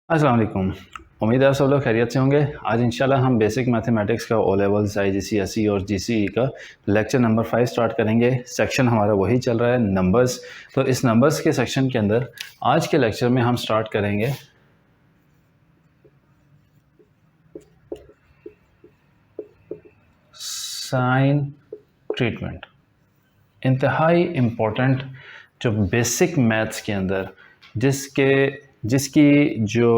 अस्सलाम वालेकुम। उम्मीद है आप सब लोग खैरियत से होंगे। आज इंशाल्लाह हम बेसिक मैथमेटिक्स का ओ लेवल्स IGCSE और GCE का लेक्चर नंबर 5 स्टार्ट करेंगे। सेक्शन हमारा वही चल रहा है नंबर्स। तो इस नंबर्स के सेक्शन के अंदर आज के लेक्चर में हम स्टार्ट करेंगे साइन ट्रीटमेंट। इंतहाई इम्पोर्टेंट जो बेसिक मैथ्स के अंदर जिसकी जो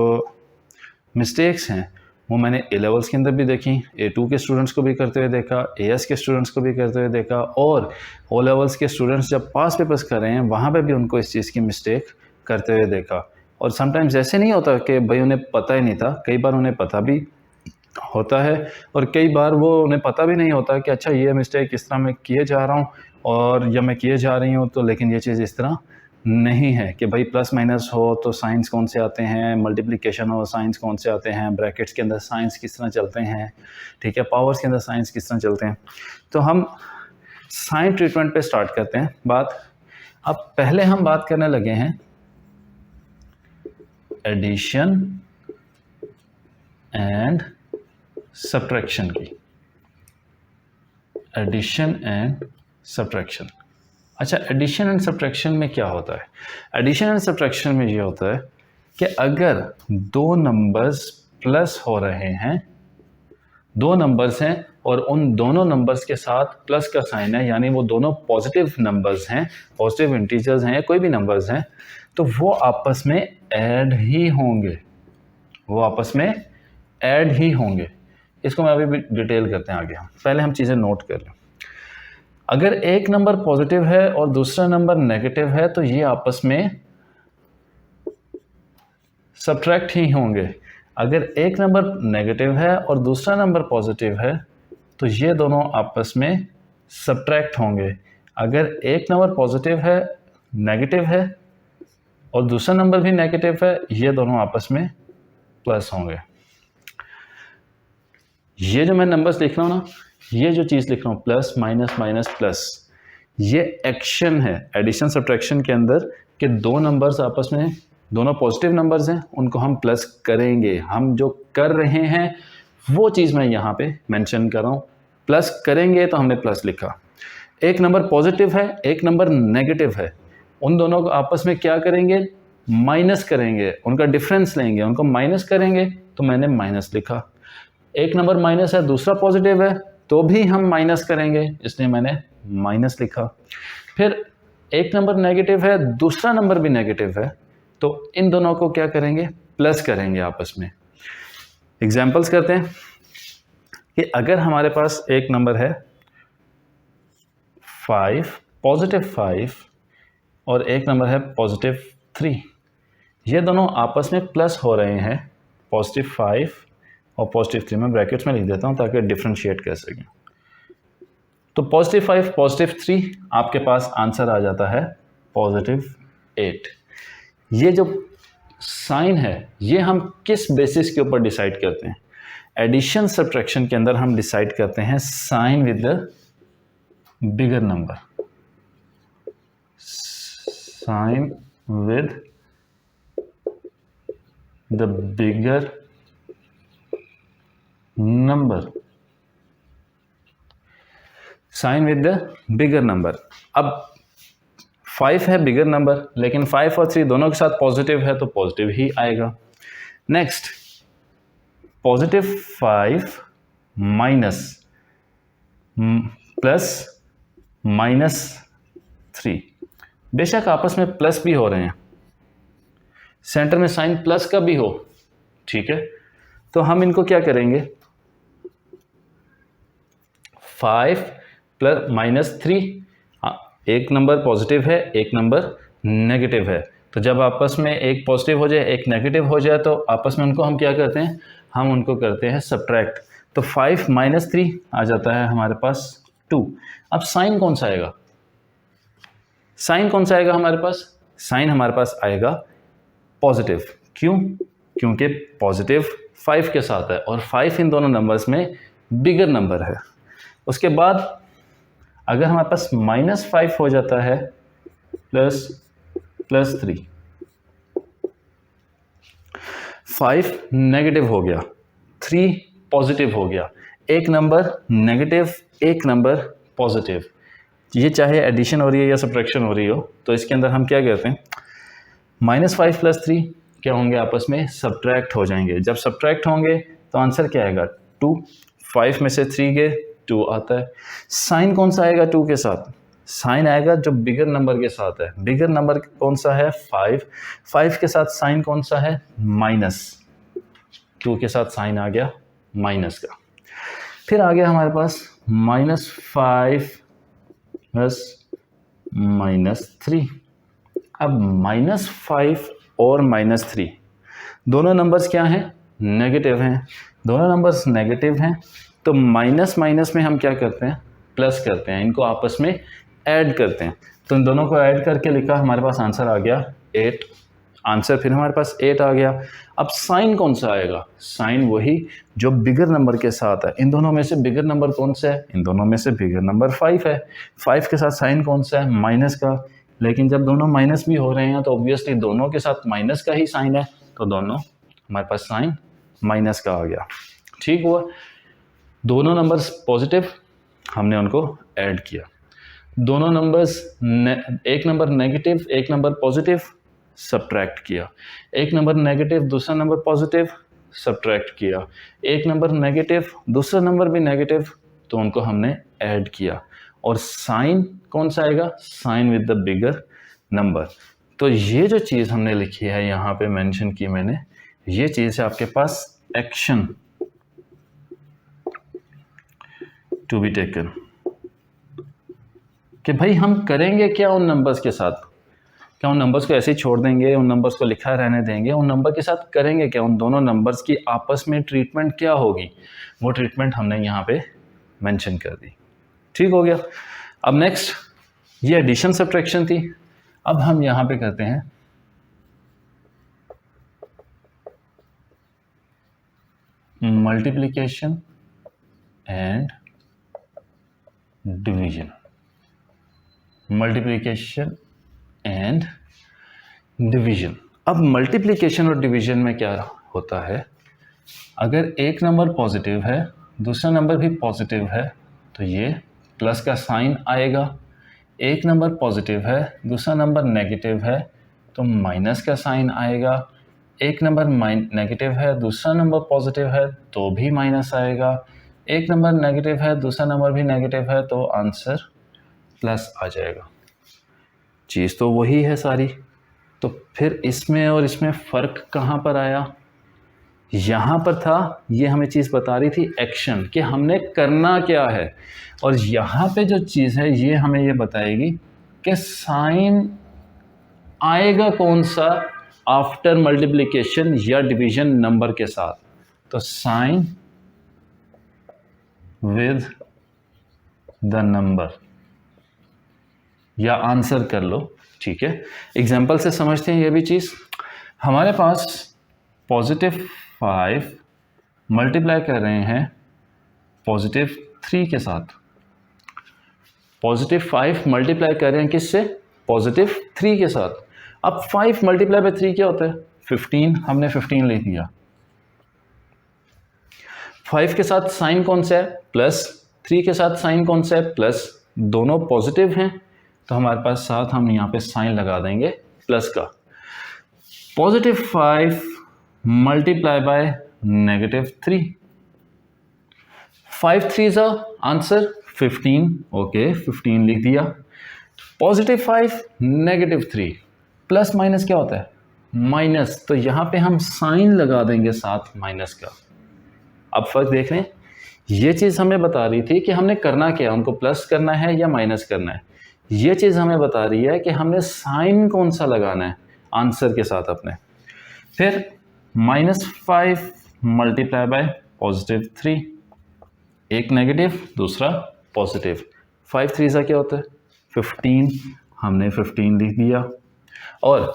मिस्टेक्स हैं वो मैंने ए लेवल्स के अंदर भी देखी, A2 के स्टूडेंट्स को भी करते हुए देखा, AS के स्टूडेंट्स को भी करते हुए देखा, और ओ लेवल्स के स्टूडेंट्स जब पास पेपर्स कर रहे हैं वहाँ पे भी उनको इस चीज़ की मिस्टेक करते हुए देखा। और समटाइम्स ऐसे नहीं होता कि भाई उन्हें पता ही नहीं था, कई बार उन्हें पता भी होता है और कई बार वो उन्हें पता भी नहीं होता कि अच्छा ये मिस्टेक इस तरह मैं किए जा रहा हूँ और या मैं किए जा रही हूँ, तो लेकिन ये चीज़ इस तरह नहीं है कि भाई प्लस माइनस हो तो साइंस कौन से आते हैं, मल्टीप्लिकेशन हो साइंस कौन से आते हैं, ब्रैकेट्स के अंदर साइंस किस तरह चलते हैं, ठीक है, पावर्स के अंदर साइंस किस तरह चलते हैं। तो हम साइन ट्रीटमेंट पे स्टार्ट करते हैं बात। अब पहले हम बात करने लगे हैं एडिशन एंड सब्ट्रैक्शन की। Addition and subtraction. अच्छा, एडिशन एंड सब्ट्रैक्शन में क्या होता है? एडिशन एंड सब्ट्रैक्शन में ये होता है कि अगर दो नंबर्स प्लस हो रहे हैं, दो नंबर्स हैं और उन दोनों नंबर्स के साथ प्लस का साइन है, यानी वो दोनों पॉजिटिव नंबर्स हैं, पॉजिटिव इंटीजर्स हैं या कोई भी नंबर्स हैं, तो वो आपस में ऐड ही होंगे, वो आपस में ऐड ही होंगे। इसको मैं अभी भी डिटेल करते हैं आगे। हम पहले हम चीज़ें नोट कर लें। अगर एक नंबर पॉजिटिव है और दूसरा नंबर नेगेटिव है तो ये आपस में सब्ट्रैक्ट ही होंगे। अगर एक नंबर नेगेटिव है और दूसरा नंबर पॉजिटिव है तो ये दोनों आपस में सब्ट्रैक्ट होंगे। अगर एक नंबर पॉजिटिव है, नेगेटिव है और दूसरा नंबर भी नेगेटिव है, ये दोनों आपस में प्लस होंगे। ये जो मैं नंबर्स लिख रहा हूँ ना, ये जो चीज़ लिख रहा हूँ प्लस माइनस माइनस प्लस, ये एक्शन है एडिशन सब्ट्रैक्शन के अंदर कि दो नंबर्स आपस में, दोनों पॉजिटिव नंबर्स हैं, उनको हम प्लस करेंगे। हम जो कर रहे हैं वो चीज़ मैं यहाँ पे मेंशन कर रहा हूँ। प्लस करेंगे तो हमने प्लस लिखा। एक नंबर पॉजिटिव है, एक नंबर नेगेटिव है, उन दोनों को आपस में क्या करेंगे? माइनस करेंगे, उनका डिफरेंस लेंगे, उनको माइनस करेंगे, तो मैंने माइनस लिखा। एक नंबर माइनस है, दूसरा पॉजिटिव है, तो भी हम माइनस करेंगे, इसलिए मैंने माइनस लिखा। फिर एक नंबर नेगेटिव है, दूसरा नंबर भी नेगेटिव है, तो इन दोनों को क्या करेंगे? प्लस करेंगे आपस में। एग्जाम्पल्स करते हैं कि अगर हमारे पास एक नंबर है 5, पॉजिटिव 5, और एक नंबर है पॉजिटिव 3, ये दोनों आपस में प्लस हो रहे हैं, पॉजिटिव 5 और पॉजिटिव 3। मैं ब्रैकेट्स में लिख देता हूँ ताकि डिफ्रेंशिएट कर सकें। तो पॉजिटिव 5 पॉजिटिव 3, आपके पास आंसर आ जाता है पॉजिटिव 8। ये जो साइन है ये हम किस बेसिस के ऊपर डिसाइड करते हैं? एडिशन सब्ट्रैक्शन के अंदर हम डिसाइड करते हैं sign with the bigger number, sign with the bigger number, sign with the bigger number. अब 5 है बिगर नंबर, लेकिन 5 और 3 दोनों के साथ पॉजिटिव है तो पॉजिटिव ही आएगा। Next, positive 5 minus plus minus 3, बेशक आपस में प्लस भी हो रहे हैं, सेंटर में साइन प्लस का भी हो, ठीक है, तो हम इनको क्या करेंगे? 5 प्लस माइनस 3, एक नंबर पॉजिटिव है, एक नंबर नेगेटिव है, तो जब आपस में एक पॉजिटिव हो जाए एक नेगेटिव हो जाए तो आपस में उनको हम क्या करते हैं? हम उनको करते हैं सब्ट्रैक्ट। तो 5 माइनस 3 आ जाता है हमारे पास 2। अब साइन कौन सा आएगा? साइन कौन सा आएगा हमारे पास? साइन हमारे पास आएगा पॉजिटिव। क्यों? क्योंकि पॉजिटिव 5 के साथ है और 5 इन दोनों नंबर्स में बिगर नंबर है। उसके बाद अगर हमारे पास -5 हो जाता है प्लस 3, 5 नेगेटिव हो गया, 3 पॉजिटिव हो गया, एक नंबर नेगेटिव, एक नंबर पॉजिटिव। ये चाहे एडिशन हो रही है या सब्ट्रैक्शन हो रही हो, तो इसके अंदर हम क्या कहते हैं, -5 + 3 क्या होंगे, आपस में सब्ट्रैक्ट हो जाएंगे। जब सब्ट्रैक्ट होंगे तो आंसर क्या आएगा, 2। 5 में से 3 गए, 2 आता है। साइन कौन सा आएगा 2 के साथ, साइन आएगा जो बिगर नंबर के साथ है। बिगर नंबर कौन सा है, 5। 5 के साथ साइन कौन सा है, -2 के साथ साइन आ गया माइनस का। फिर आ गया हमारे पास -5 + -3। अब -5 और -3 दोनों नंबर्स क्या हैं, नेगेटिव हैं। दोनों नंबर्स नेगेटिव हैं तो माइनस माइनस में हम क्या करते हैं, प्लस करते हैं, इनको आपस में ऐड करते हैं। तो इन दोनों को ऐड करके लिखा, हमारे पास आंसर आ गया 8। आंसर फिर हमारे पास 8 आ गया। अब साइन कौन सा आएगा, साइन वही जो बिगर नंबर के साथ है। इन दोनों में से बिगर नंबर कौन सा है, इन दोनों में से बिगर नंबर 5 है। 5 के साथ साइन कौन सा है, माइनस का। लेकिन जब दोनों माइनस भी हो रहे हैं तो ऑब्वियसली दोनों के साथ माइनस का ही साइन है, तो दोनों हमारे पास साइन माइनस का आ गया। ठीक हुआ, दोनों नंबर्स पॉजिटिव, हमने उनको ऐड किया। दोनों नंबर्स एक नंबर नेगेटिव, एक नंबर पॉजिटिव, सब्ट्रैक्ट किया। एक नंबर नेगेटिव, दूसरा नंबर पॉजिटिव, सब्ट्रैक्ट किया। एक नंबर नेगेटिव, दूसरा नंबर भी नेगेटिव, तो उनको हमने ऐड किया। और साइन कौन सा आएगा, sign with the bigger number. तो ये जो चीज़ हमने लिखी है यहाँ पे मेंशन की मैंने, ये चीज़ है आपके पास एक्शन टू बी टेकन, कि भाई हम करेंगे क्या उन नंबर्स के साथ। क्या उन नंबर्स को ऐसे ही छोड़ देंगे, उन नंबर्स को लिखा रहने देंगे, उन नंबर के साथ करेंगे क्या, उन दोनों नंबर्स की आपस में ट्रीटमेंट क्या होगी, वो ट्रीटमेंट हमने यहाँ पे मेंशन कर दी। ठीक हो गया। अब नेक्स्ट, ये एडिशन सब्ट्रैक्शन थी। अब हम यहाँ पे करते हैं multiplication and division. Multiplication and division. अब मल्टीप्लिकेशन और डिवीजन में क्या होता है, अगर एक नंबर पॉजिटिव है, दूसरा नंबर भी पॉजिटिव है, तो ये प्लस का साइन आएगा। एक नंबर पॉजिटिव है, दूसरा नंबर नेगेटिव है, तो माइनस का साइन आएगा। एक नंबर नेगेटिव है, दूसरा नंबर पॉजिटिव है, तो भी माइनस आएगा। एक नंबर नेगेटिव है, दूसरा नंबर भी नेगेटिव है, तो आंसर प्लस आ जाएगा। चीज़ तो वही है सारी। तो फिर इसमें और इसमें फ़र्क कहाँ पर आया, यहाँ पर था, ये हमें चीज़ बता रही थी एक्शन, कि हमने करना क्या है। और यहाँ पे जो चीज़ है ये हमें ये बताएगी कि साइन आएगा कौन सा आफ्टर मल्टीप्लिकेशन या डिवीजन नंबर के साथ। तो साइन विद द नंबर, या आंसर कर लो, ठीक है। एग्जाम्पल से समझते हैं ये भी चीज़। हमारे पास +5 मल्टीप्लाई कर रहे हैं +3 के साथ। +5 मल्टीप्लाई कर रहे हैं किससे, +3 के साथ। अब 5 मल्टीप्लाई बाय 3 क्या होता है, 15। हमने 15 लिख दिया। 5 के साथ साइन कौन सा है, प्लस। 3 के साथ साइन कौन सा है, प्लस। दोनों पॉजिटिव हैं, तो हमारे पास साथ हम यहाँ पे साइन लगा देंगे प्लस का। +5 मल्टीप्लाई बाय -3। 5 3 ज़ा आंसर 15, ओके 15 लिख दिया। +5 -3, प्लस माइनस क्या होता है, माइनस, तो यहाँ पे हम साइन लगा देंगे साथ माइनस का। अब फर्क देख रहे हैं, ये चीज़ हमें बता रही थी कि हमने करना क्या, उनको प्लस करना है या माइनस करना है। ये चीज़ हमें बता रही है कि हमने साइन कौन सा लगाना है आंसर के साथ अपने। फिर -5 मल्टीप्लाई बाय +3, एक नेगेटिव दूसरा पॉजिटिव। 5 3 ज़ा क्या होता है, 15, हमने 15 लिख दिया। और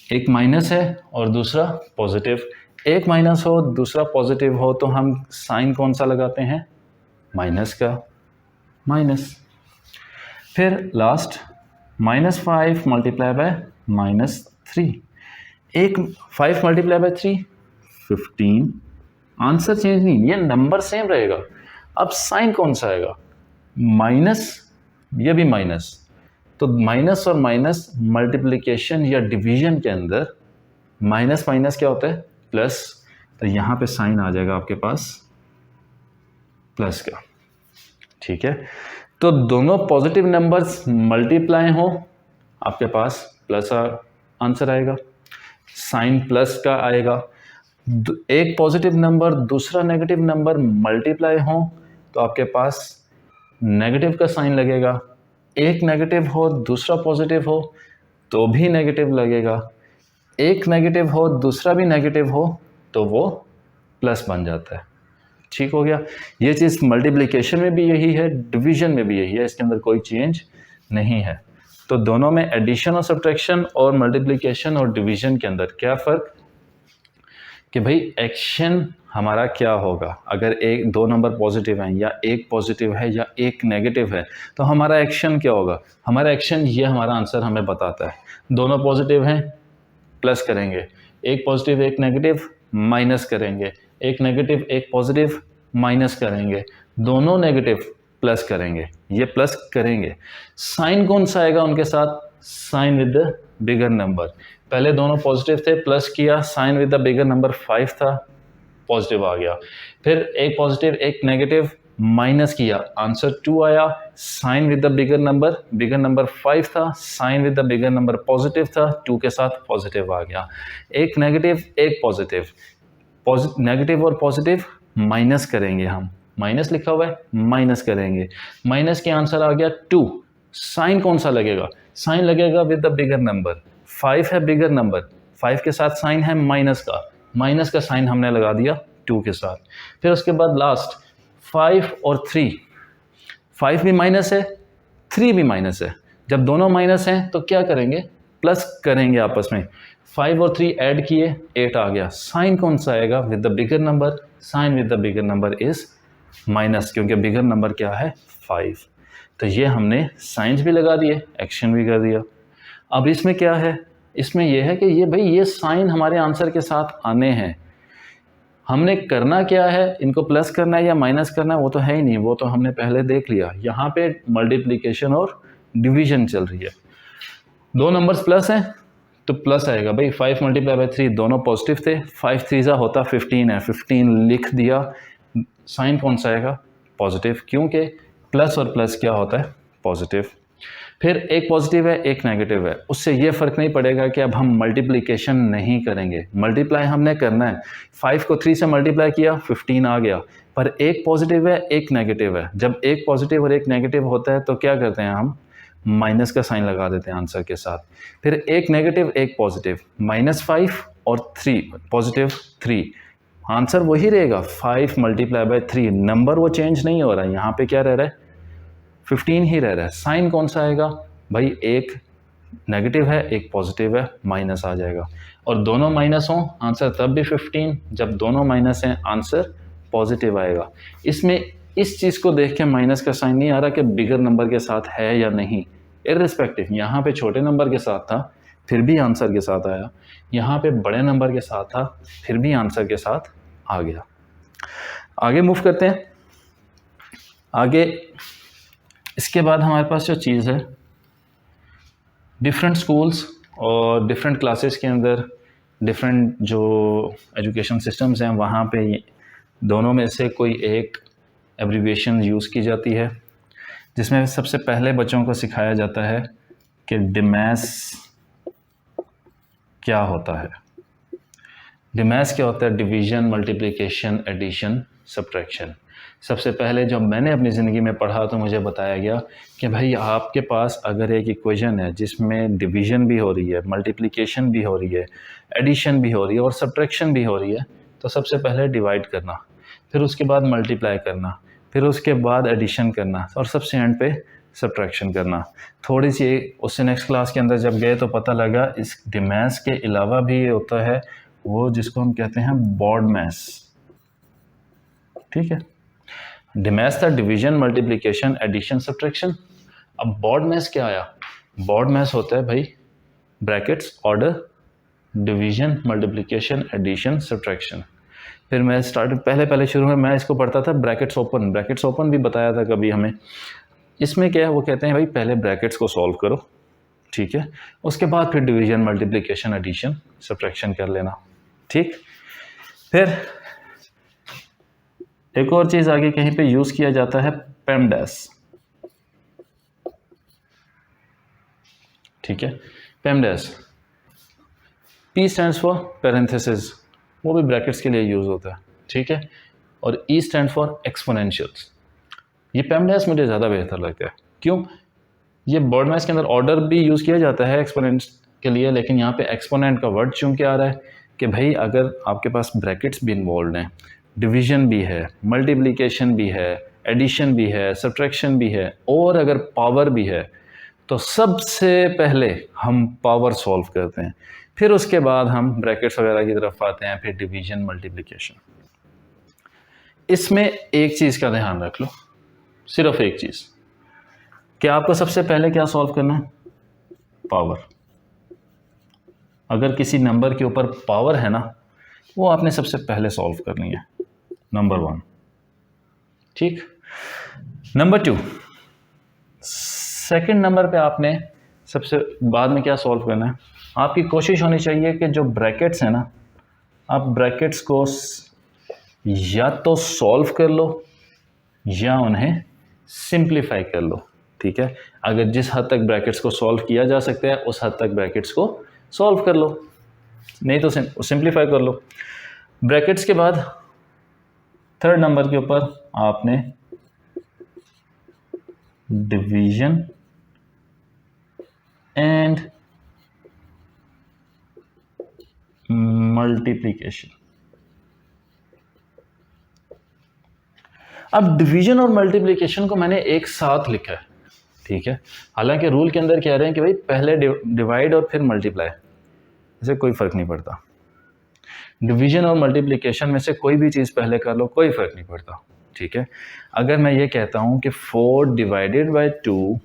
एक माइनस है और दूसरा पॉजिटिव। एक माइनस हो दूसरा पॉजिटिव हो, तो हम साइन कौन सा लगाते हैं, माइनस का, माइनस। फिर लास्ट -5 मल्टीप्लाई बाय -3। एक 5 मल्टीप्लाई बाय 3 15, आंसर चेंज नहीं, ये नंबर सेम रहेगा। अब साइन कौन सा आएगा, माइनस, ये भी माइनस, तो माइनस और माइनस मल्टीप्लिकेशन या डिवीजन के अंदर माइनस माइनस क्या होता है, प्लस, तो यहां पे साइन आ जाएगा आपके पास प्लस का। ठीक है, तो दोनों पॉजिटिव नंबर्स मल्टीप्लाई हो, आपके पास प्लस आंसर आएगा, साइन प्लस का आएगा। एक पॉजिटिव नंबर दूसरा नेगेटिव नंबर मल्टीप्लाई हो तो आपके पास नेगेटिव का साइन लगेगा। एक नेगेटिव हो दूसरा पॉजिटिव हो तो भी नेगेटिव लगेगा। एक नेगेटिव हो दूसरा भी नेगेटिव हो तो वो प्लस बन जाता है। ठीक हो गया, ये चीज़ मल्टीप्लिकेशन में भी यही है, डिवीजन में भी यही है, इसके अंदर कोई चेंज नहीं है। तो दोनों में एडिशन और सब्ट्रैक्शन और मल्टीप्लिकेशन और डिवीजन के अंदर क्या फ़र्क कि भाई एक्शन हमारा क्या होगा। अगर एक दो नंबर पॉजिटिव हैं या एक पॉजिटिव है या एक नेगेटिव है तो हमारा एक्शन क्या होगा, हमारा एक्शन ये हमारा आंसर हमें बताता है। दोनों पॉजिटिव हैं प्लस करेंगे, एक पॉजिटिव एक नेगेटिव माइनस करेंगे, एक नेगेटिव एक पॉजिटिव माइनस करेंगे, दोनों नेगेटिव प्लस करेंगे, ये प्लस करेंगे। साइन कौन सा आएगा उनके साथ, sign with the bigger number. पहले दोनों पॉजिटिव थे, प्लस किया, sign with the bigger number 5 था, पॉजिटिव आ गया। फिर एक पॉजिटिव एक नेगेटिव माइनस किया, आंसर 2 आया। Sign with the bigger number 5 था, sign with the bigger number positive था, 2 के साथ पॉजिटिव आ गया। एक नेगेटिव एक पॉजिटिव, नेगेटिव और पॉजिटिव माइनस करेंगे, हम माइनस लिखा हुआ है माइनस करेंगे, माइनस के आंसर आ गया 2। साइन कौन सा लगेगा, साइन लगेगा विद द बिगर नंबर। 5 है बिगर नंबर, 5 के साथ साइन है माइनस का साइन हमने लगा दिया 2 के साथ। फिर उसके बाद लास्ट 5 और 3, 5 भी माइनस है 3 भी माइनस है। जब दोनों माइनस हैं तो क्या करेंगे, प्लस करेंगे आपस में। 5 और 3 ऐड किए 8 आ गया। साइन कौन सा आएगा, with the bigger number, sign with the bigger number is minus, क्योंकि बिगर नंबर क्या है 5। तो ये हमने साइंस भी लगा दिए, एक्शन भी कर दिया। अब इसमें क्या है, इसमें यह है कि ये भाई ये साइन हमारे आंसर के साथ आने हैं, हमने करना क्या है, इनको प्लस करना है या माइनस करना है वो तो है ही नहीं, वो तो हमने पहले देख लिया। यहाँ पे मल्टीप्लिकेशन और डिवीजन चल रही है, दो नंबर्स प्लस हैं तो प्लस आएगा भाई। 5 मल्टीप्लाई बाई 3 दोनों पॉजिटिव थे, 5 3 होता 15 है, 15 लिख दिया। साइन कौन सा आएगा, पॉजिटिव, क्योंकि प्लस और प्लस क्या होता है पॉजिटिव। फिर एक पॉजिटिव है एक नेगेटिव है, उससे ये फ़र्क नहीं पड़ेगा कि अब हम मल्टीप्लिकेशन नहीं करेंगे, मल्टीप्लाई हमने करना है। 5 को 3 से मल्टीप्लाई किया 15 आ गया, पर एक पॉजिटिव है एक नेगेटिव है। जब एक पॉजिटिव और एक नेगेटिव होता है तो क्या करते हैं हम, माइनस का साइन लगा देते हैं आंसर के साथ। फिर एक नेगेटिव एक पॉजिटिव, -5 और 3 पॉजिटिव 3, आंसर वही रहेगा 5 मल्टीप्लाई बाई 3, नंबर वो चेंज नहीं हो रहा है, यहाँ पे क्या रह रहा है 15 ही रह रहा है। साइन कौन सा आएगा भाई, एक नेगेटिव है एक पॉजिटिव है, माइनस आ जाएगा। और दोनों माइनस हों आंसर तब भी 15, जब दोनों माइनस हैं आंसर पॉजिटिव आएगा। इसमें इस चीज़ को देख के माइनस का साइन नहीं आ रहा कि बिगर नंबर के साथ है या नहीं, इररिस्पेक्टिव। यहाँ पे छोटे नंबर के साथ था फिर भी आंसर के साथ आया, यहाँ पे बड़े नंबर के साथ था फिर भी आंसर के साथ आ गया। आगे मूव करते हैं। आगे इसके बाद हमारे पास जो चीज़ है, डिफरेंट स्कूल्स और डिफरेंट क्लासेस के अंदर डिफरेंट जो एजुकेशन सिस्टम्स हैं वहाँ पे दोनों में से कोई एक एब्रीविएशन यूज़ की जाती है, जिसमें सबसे पहले बच्चों को सिखाया जाता है कि डिमैस क्या होता है। डिमैस क्या होता है, डिवीज़न, मल्टीप्लिकेशन, एडिशन, सब्ट्रैक्शन। सबसे पहले जब मैंने अपनी ज़िंदगी में पढ़ा तो मुझे बताया गया कि भाई आपके पास अगर एक इक्वेशन है जिसमें डिवीज़न भी हो रही है, मल्टीप्लिकेशन भी हो रही है, एडिशन भी हो रही है और सब्ट्रैक्शन भी हो रही है, तो सबसे पहले डिवाइड करना, फिर उसके बाद मल्टीप्लाई करना, फिर उसके बाद एडिशन करना और सबसे एंड पे सब्ट्रैक्शन करना। थोड़ी सी उससे नेक्स्ट क्लास के अंदर जब गए तो पता लगा इस डिमैस के अलावा भी ये होता है, वो जिसको हम कहते हैं बॉड मैस। ठीक है, डिमैस था डिवीजन, मल्टीप्लिकेशन, एडिशन, सब्ट्रैक्शन। अब बॉड मैस क्या आया, बॉड मैस होता है भाई brackets order, division, multiplication, addition, subtraction. फिर मैं पहले शुरू में मैं इसको पढ़ता था ब्रैकेट्स ओपन भी बताया था कभी हमें। इसमें क्या है, वो कहते हैं भाई पहले ब्रैकेट्स को सॉल्व करो, ठीक है, उसके बाद फिर डिवीजन, मल्टीप्लिकेशन, एडिशन, सब्ट्रैक्शन कर लेना, ठीक। फिर एक और चीज़ आगे कहीं पे यूज़ किया जाता है, पेमडैस, ठीक है। पेमडैस, P स्टैंड्स फॉर पैरेंथेसिस, वो भी ब्रैकेट्स के लिए यूज़ होता है, ठीक है। और E स्टैंड फॉर एक्सपोनेंशियल्स। ये पेमडैस मुझे ज़्यादा बेहतर लगता है। क्यों? ये वर्ड मैथ्स के अंदर ऑर्डर भी यूज़ किया जाता है एक्सपोनेंट्स के लिए, लेकिन यहाँ पे एक्सपोनेंट का वर्ड चूँ के आ रहा है कि भाई अगर आपके पास ब्रैकेट्स भी इन्वॉल्व हैं, डिवीजन भी है, मल्टीप्लिकेशन भी है, एडिशन भी है, सब्ट्रैक्शन भी है, और अगर पावर भी है, तो सबसे पहले हम पावर सॉल्व करते हैं, फिर उसके बाद हम ब्रैकेट्स वगैरह की तरफ आते हैं, फिर डिवीजन, मल्टीप्लिकेशन। इसमें एक चीज़ का ध्यान रख लो, सिर्फ एक चीज़, कि आपको सबसे पहले क्या सॉल्व करना है, पावर। अगर किसी नंबर के ऊपर पावर है ना, वो आपने सबसे पहले सॉल्व करनी है, नंबर 1, ठीक। नंबर 2, सेकंड नंबर पे आपने सबसे बाद में क्या सॉल्व करना है, आपकी कोशिश होनी चाहिए कि जो ब्रैकेट्स हैं ना, आप ब्रैकेट्स को या तो सॉल्व कर लो या उन्हें सिंप्लीफाई कर लो, ठीक है। अगर जिस हद तक ब्रैकेट्स को सॉल्व किया जा सकता है उस हद तक ब्रैकेट्स को सॉल्व कर लो, नहीं तो सिंप्लीफाई कर लो। ब्रैकेट्स के बाद थर्ड नंबर के ऊपर आपने डिवीजन एंड मल्टीप्लिकेशन। अब डिवीजन और मल्टीप्लिकेशन को मैंने एक साथ लिखा है, ठीक है। हालांकि रूल के अंदर कह रहे हैं कि भाई पहले डिवाइड और फिर मल्टीप्लाई, इससे कोई फ़र्क नहीं पड़ता। डिवीजन और मल्टीप्लिकेशन में से कोई भी चीज़ पहले कर लो, कोई फ़र्क नहीं पड़ता, ठीक है। अगर मैं ये कहता हूँ कि 4 डिवाइडेड बाई 2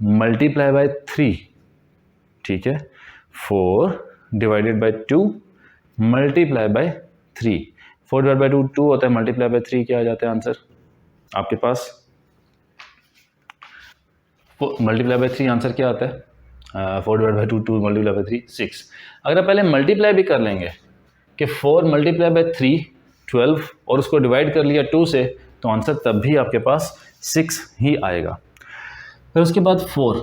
मल्टीप्लाई बाई 3, ठीक है, 4 divided by 2 multiply by 3, 4 divide by 2 2 होता है, मल्टीप्लाई बाई 3 क्या आ जाता है आंसर आपके पास, मल्टीप्लाई बाई 3 आंसर क्या आता है, 4 डिवाइड बाई 2 2 मल्टीप्लाई बाई 3 6। अगर आप पहले मल्टीप्लाई भी कर लेंगे कि 4 मल्टीप्लाई बाई 3 12 और उसको डिवाइड कर लिया 2 से, तो आंसर तब भी आपके पास 6 ही आएगा। फिर उसके बाद 4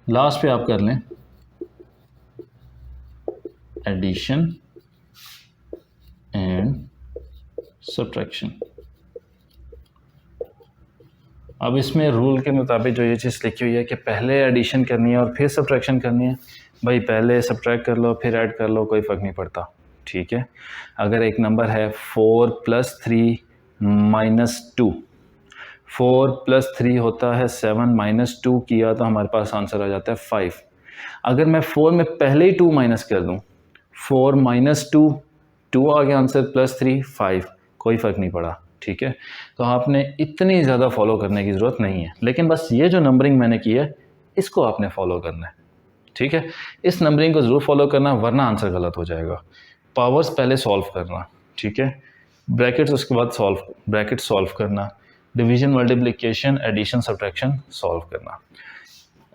लास्ट पे आप कर लें एडिशन एंड सब्ट्रैक्शन। अब इसमें रूल के मुताबिक जो ये चीज़ लिखी हुई है कि पहले एडिशन करनी है और फिर सब्ट्रैक्शन करनी है, भाई पहले सब्ट्रैक्ट कर लो फिर ऐड कर लो, कोई फ़र्क नहीं पड़ता, ठीक है। अगर एक नंबर है 4 + 3 - 2, 4 + 3 होता है 7 - 2 किया तो हमारे पास आंसर आ जाता है 5। अगर मैं 4 में पहले ही 2 माइनस कर दूँ, 4 - 2 2 आ गया आंसर, +3 5, कोई फ़र्क नहीं पड़ा, ठीक है। तो आपने इतनी ज़्यादा फॉलो करने की ज़रूरत नहीं है, लेकिन बस ये जो नंबरिंग मैंने की है इसको आपने फॉलो करना है, ठीक है। इस नंबरिंग को ज़रूर फॉलो करना, वरना आंसर गलत हो जाएगा। पावर्स पहले सॉल्व करना, ठीक है, ब्रैकेट्स उसके बाद ब्रैकेट सॉल्व करना, division, multiplication, addition, subtraction solve करना।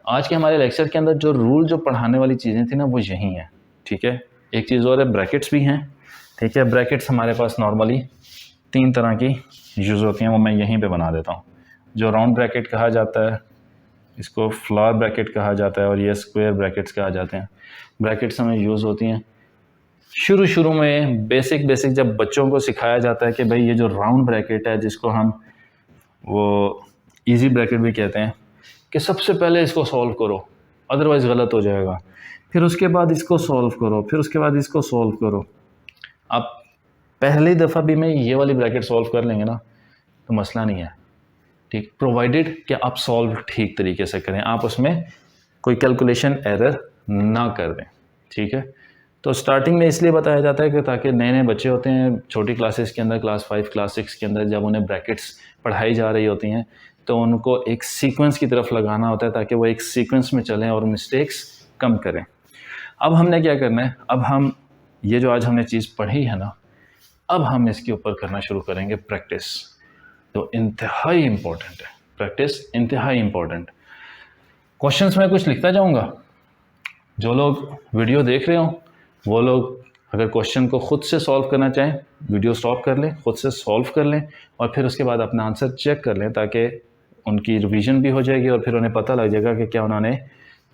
आज के हमारे लेक्चर के अंदर जो रूल, जो पढ़ाने वाली चीज़ें थी ना, वो यही हैं, ठीक है। एक चीज़ और है, ब्रैकेट्स भी हैं, ठीक है। ब्रैकेट्स हमारे पास नॉर्मली 3 तरह की यूज़ होती हैं, वो मैं यहीं पे बना देता हूँ। जो राउंड ब्रैकेट कहा जाता है, इसको फ्लावर ब्रैकेट कहा जाता है, और ये स्क्वायर ब्रैकेट्स कहा जाते हैं। ब्रैकेट्स हमें यूज़ होती हैं शुरू में बेसिक जब बच्चों को सिखाया जाता है कि भाई ये जो राउंड ब्रैकेट है, जिसको हम वो इजी ब्रैकेट भी कहते हैं, कि सबसे पहले इसको सॉल्व करो अदरवाइज़ गलत हो जाएगा, फिर उसके बाद इसको सॉल्व करो, फिर उसके बाद इसको सॉल्व करो। आप पहली दफ़ा भी में ये वाली ब्रैकेट सॉल्व कर लेंगे ना तो मसला नहीं है, ठीक, प्रोवाइडेड कि आप सॉल्व ठीक तरीके से करें, आप उसमें कोई कैलकुलेशन एरर ना कर दें, ठीक है। तो स्टार्टिंग में इसलिए बताया जाता है कि ताकि नए बच्चे होते हैं छोटी क्लासेस के अंदर, क्लास 5 क्लास 6 के अंदर, जब उन्हें ब्रैकेट्स पढ़ाई जा रही होती हैं तो उनको एक सीक्वेंस की तरफ लगाना होता है, ताकि वो एक सीक्वेंस में चलें और मिस्टेक्स कम करें। अब हमने क्या करना है, अब हम ये जो आज हमने चीज़ पढ़ी है ना, अब हम इसके ऊपर करना शुरू करेंगे प्रैक्टिस, तो इंतहाई इम्पोर्टेंट है प्रैक्टिस, इंतहाई इम्पोर्टेंट। क्वेश्चंस में कुछ लिखता जाऊंगा, जो लोग वीडियो देख रहे हो वो लोग अगर क्वेश्चन को खुद से सॉल्व करना चाहें, वीडियो स्टॉप कर लें, खुद से सॉल्व कर लें और फिर उसके बाद अपना आंसर चेक कर लें, ताकि उनकी रिवीजन भी हो जाएगी और फिर उन्हें पता लग जाएगा कि क्या उन्होंने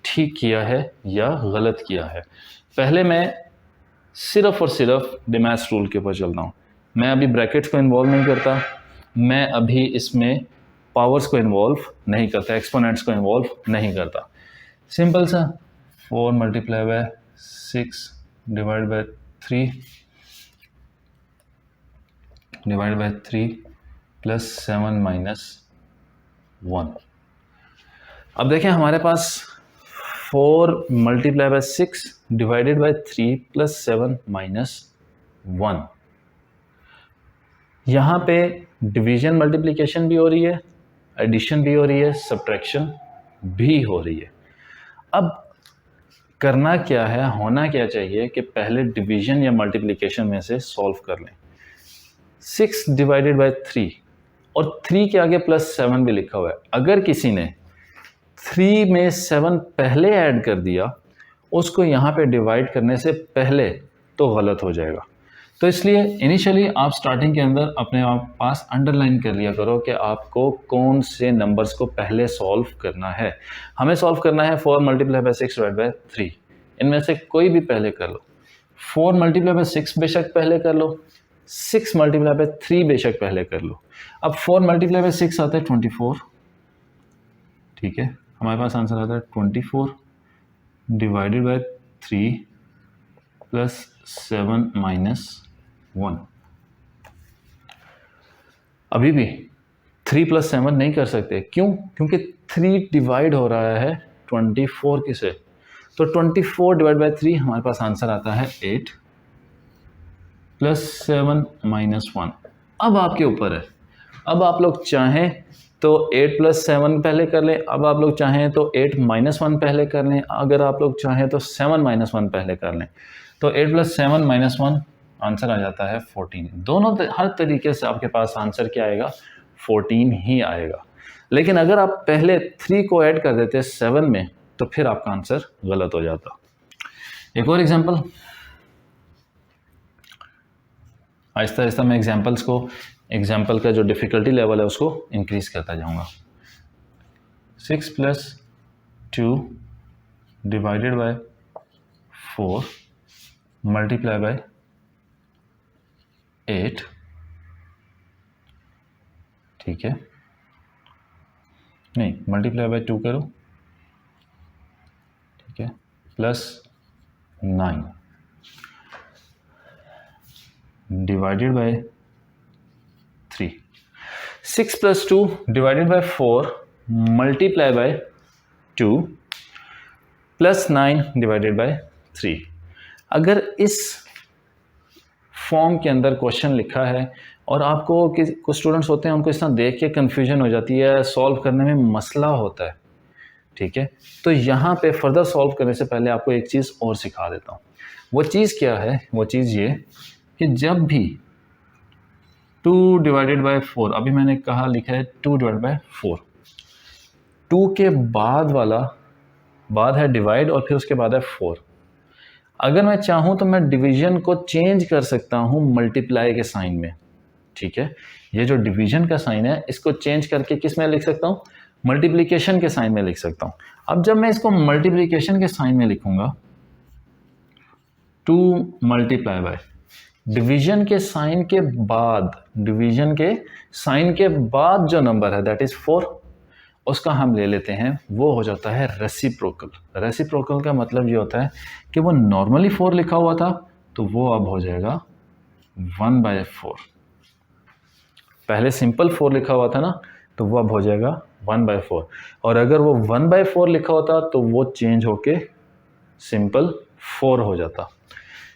ठीक किया है या गलत किया है। पहले मैं सिर्फ और सिर्फ डिमैथ्स रूल के ऊपर चलता हूँ। मैं अभी ब्रैकेट्स को इन्वॉल्व नहीं करता, मैं अभी इसमें पावर्स को इन्वॉल्व नहीं करता, एक्सपोनेंट्स को इन्वॉल्व नहीं करता। सिंपल सा 4 multiply by 6 divide bye 3 divide by 3 plus 7 minus 1। अब देखें हमारे पास 4 multiply by 6 divided by 3 plus 7 minus 1। यहाँ पे डिवीजन मल्टीप्लिकेशन भी हो रही है, एडिशन भी हो रही है, सब्ट्रैक्शन भी हो रही है। अब करना क्या है, होना क्या चाहिए कि पहले डिवीजन या मल्टीप्लिकेशन में से सॉल्व कर लें। 6 डिवाइडेड बाय 3 और 3 के आगे प्लस 7 भी लिखा हुआ है। अगर किसी ने 3 में 7 पहले ऐड कर दिया, उसको यहाँ पे डिवाइड करने से पहले, तो गलत हो जाएगा। तो इसलिए इनिशियली आप स्टार्टिंग के अंदर अपने आप पास अंडरलाइन कर लिया करो कि आपको कौन से नंबर्स को पहले सॉल्व करना है। हमें सॉल्व करना है 4 मल्टीप्लाई बाय 6 डिवाइड बाय 3। इनमें से कोई भी पहले कर लो। 4 मल्टीप्लाई बाय 6 बेशक पहले कर लो, 6 मल्टीप्लाई बाय 3 बेशक पहले कर लो। अब 4 मल्टीप्लाई बाय 6 आता है 24, ठीक है, हमारे पास आंसर आता है 24 डिवाइडेड बाय 3 प्लस 7 माइनस 1। अभी भी 3 प्लस 7 नहीं कर सकते, क्यों? क्योंकि 3 डिवाइड हो रहा है 24 के से, तो 24 डिवाइड बाय 3 हमारे पास आंसर आता है 8 प्लस 7 माइनस 1। अब आपके ऊपर है, अब आप लोग चाहें तो 8 प्लस 7 पहले कर लें, अब आप लोग चाहें तो 8 माइनस 1 पहले कर लें, अगर आप लोग चाहें तो 7 माइनस 1 पहले कर लें। तो 8 प्लस 7 माइनस 1 आंसर आ जाता है 14। दोनों हर तरीके से आपके पास आंसर क्या आएगा, 14 ही आएगा। लेकिन अगर आप पहले 3 को ऐड कर देते 7 में, तो फिर आपका आंसर गलत हो जाता। एक और एग्जांपल, आहिस्ता आहिस्ता मैं एग्जाम्पल का जो डिफ़िकल्टी लेवल है उसको इंक्रीज करता जाऊंगा। 6 plus 2 divided by 4 multiply by 8, ठीक है, नहीं मल्टीप्लाई बाय 2 करो, ठीक है, plus 9 divided by 3। 6 plus 2 divided by 4 multiply by 2 plus 9 divided by 3। अगर इस फॉर्म के अंदर क्वेश्चन लिखा है और आपको कुछ स्टूडेंट्स होते हैं उनको इस तरह देख के कन्फ्यूजन हो जाती है, सॉल्व करने में मसला होता है, ठीक है, तो यहाँ पे फर्दर सॉल्व करने से पहले आपको एक चीज़ और सिखा देता हूँ। वो चीज़ क्या है? वो चीज़ ये कि जब भी 2 डिवाइडेड बाय 4, अभी मैंने कहा लिखा है 2 डिवाइडेड बाय 4, 2 के बाद है डिवाइड और फिर उसके बाद है 4। अगर मैं चाहूँ तो मैं डिवीजन को चेंज कर सकता हूँ मल्टीप्लाई के साइन में, ठीक है, ये जो डिवीजन का साइन है इसको चेंज करके किस में लिख सकता हूँ, मल्टीप्लिकेशन के साइन में लिख सकता हूँ। अब जब मैं इसको मल्टीप्लिकेशन के साइन में लिखूंगा, 2 मल्टीप्लाई बाय डिवीजन के साइन के बाद जो नंबर है दैट इज 4, उसका हम ले लेते हैं, वो हो जाता है रेसिप्रोकल। रेसिप्रोकल का मतलब ये होता है कि वो नॉर्मली 4 लिखा हुआ था तो वो अब हो जाएगा 1/4। पहले सिंपल 4 लिखा हुआ था ना, तो वो अब हो जाएगा 1/4। और अगर वो 1/4 लिखा होता तो वो चेंज होके सिंपल 4 हो जाता,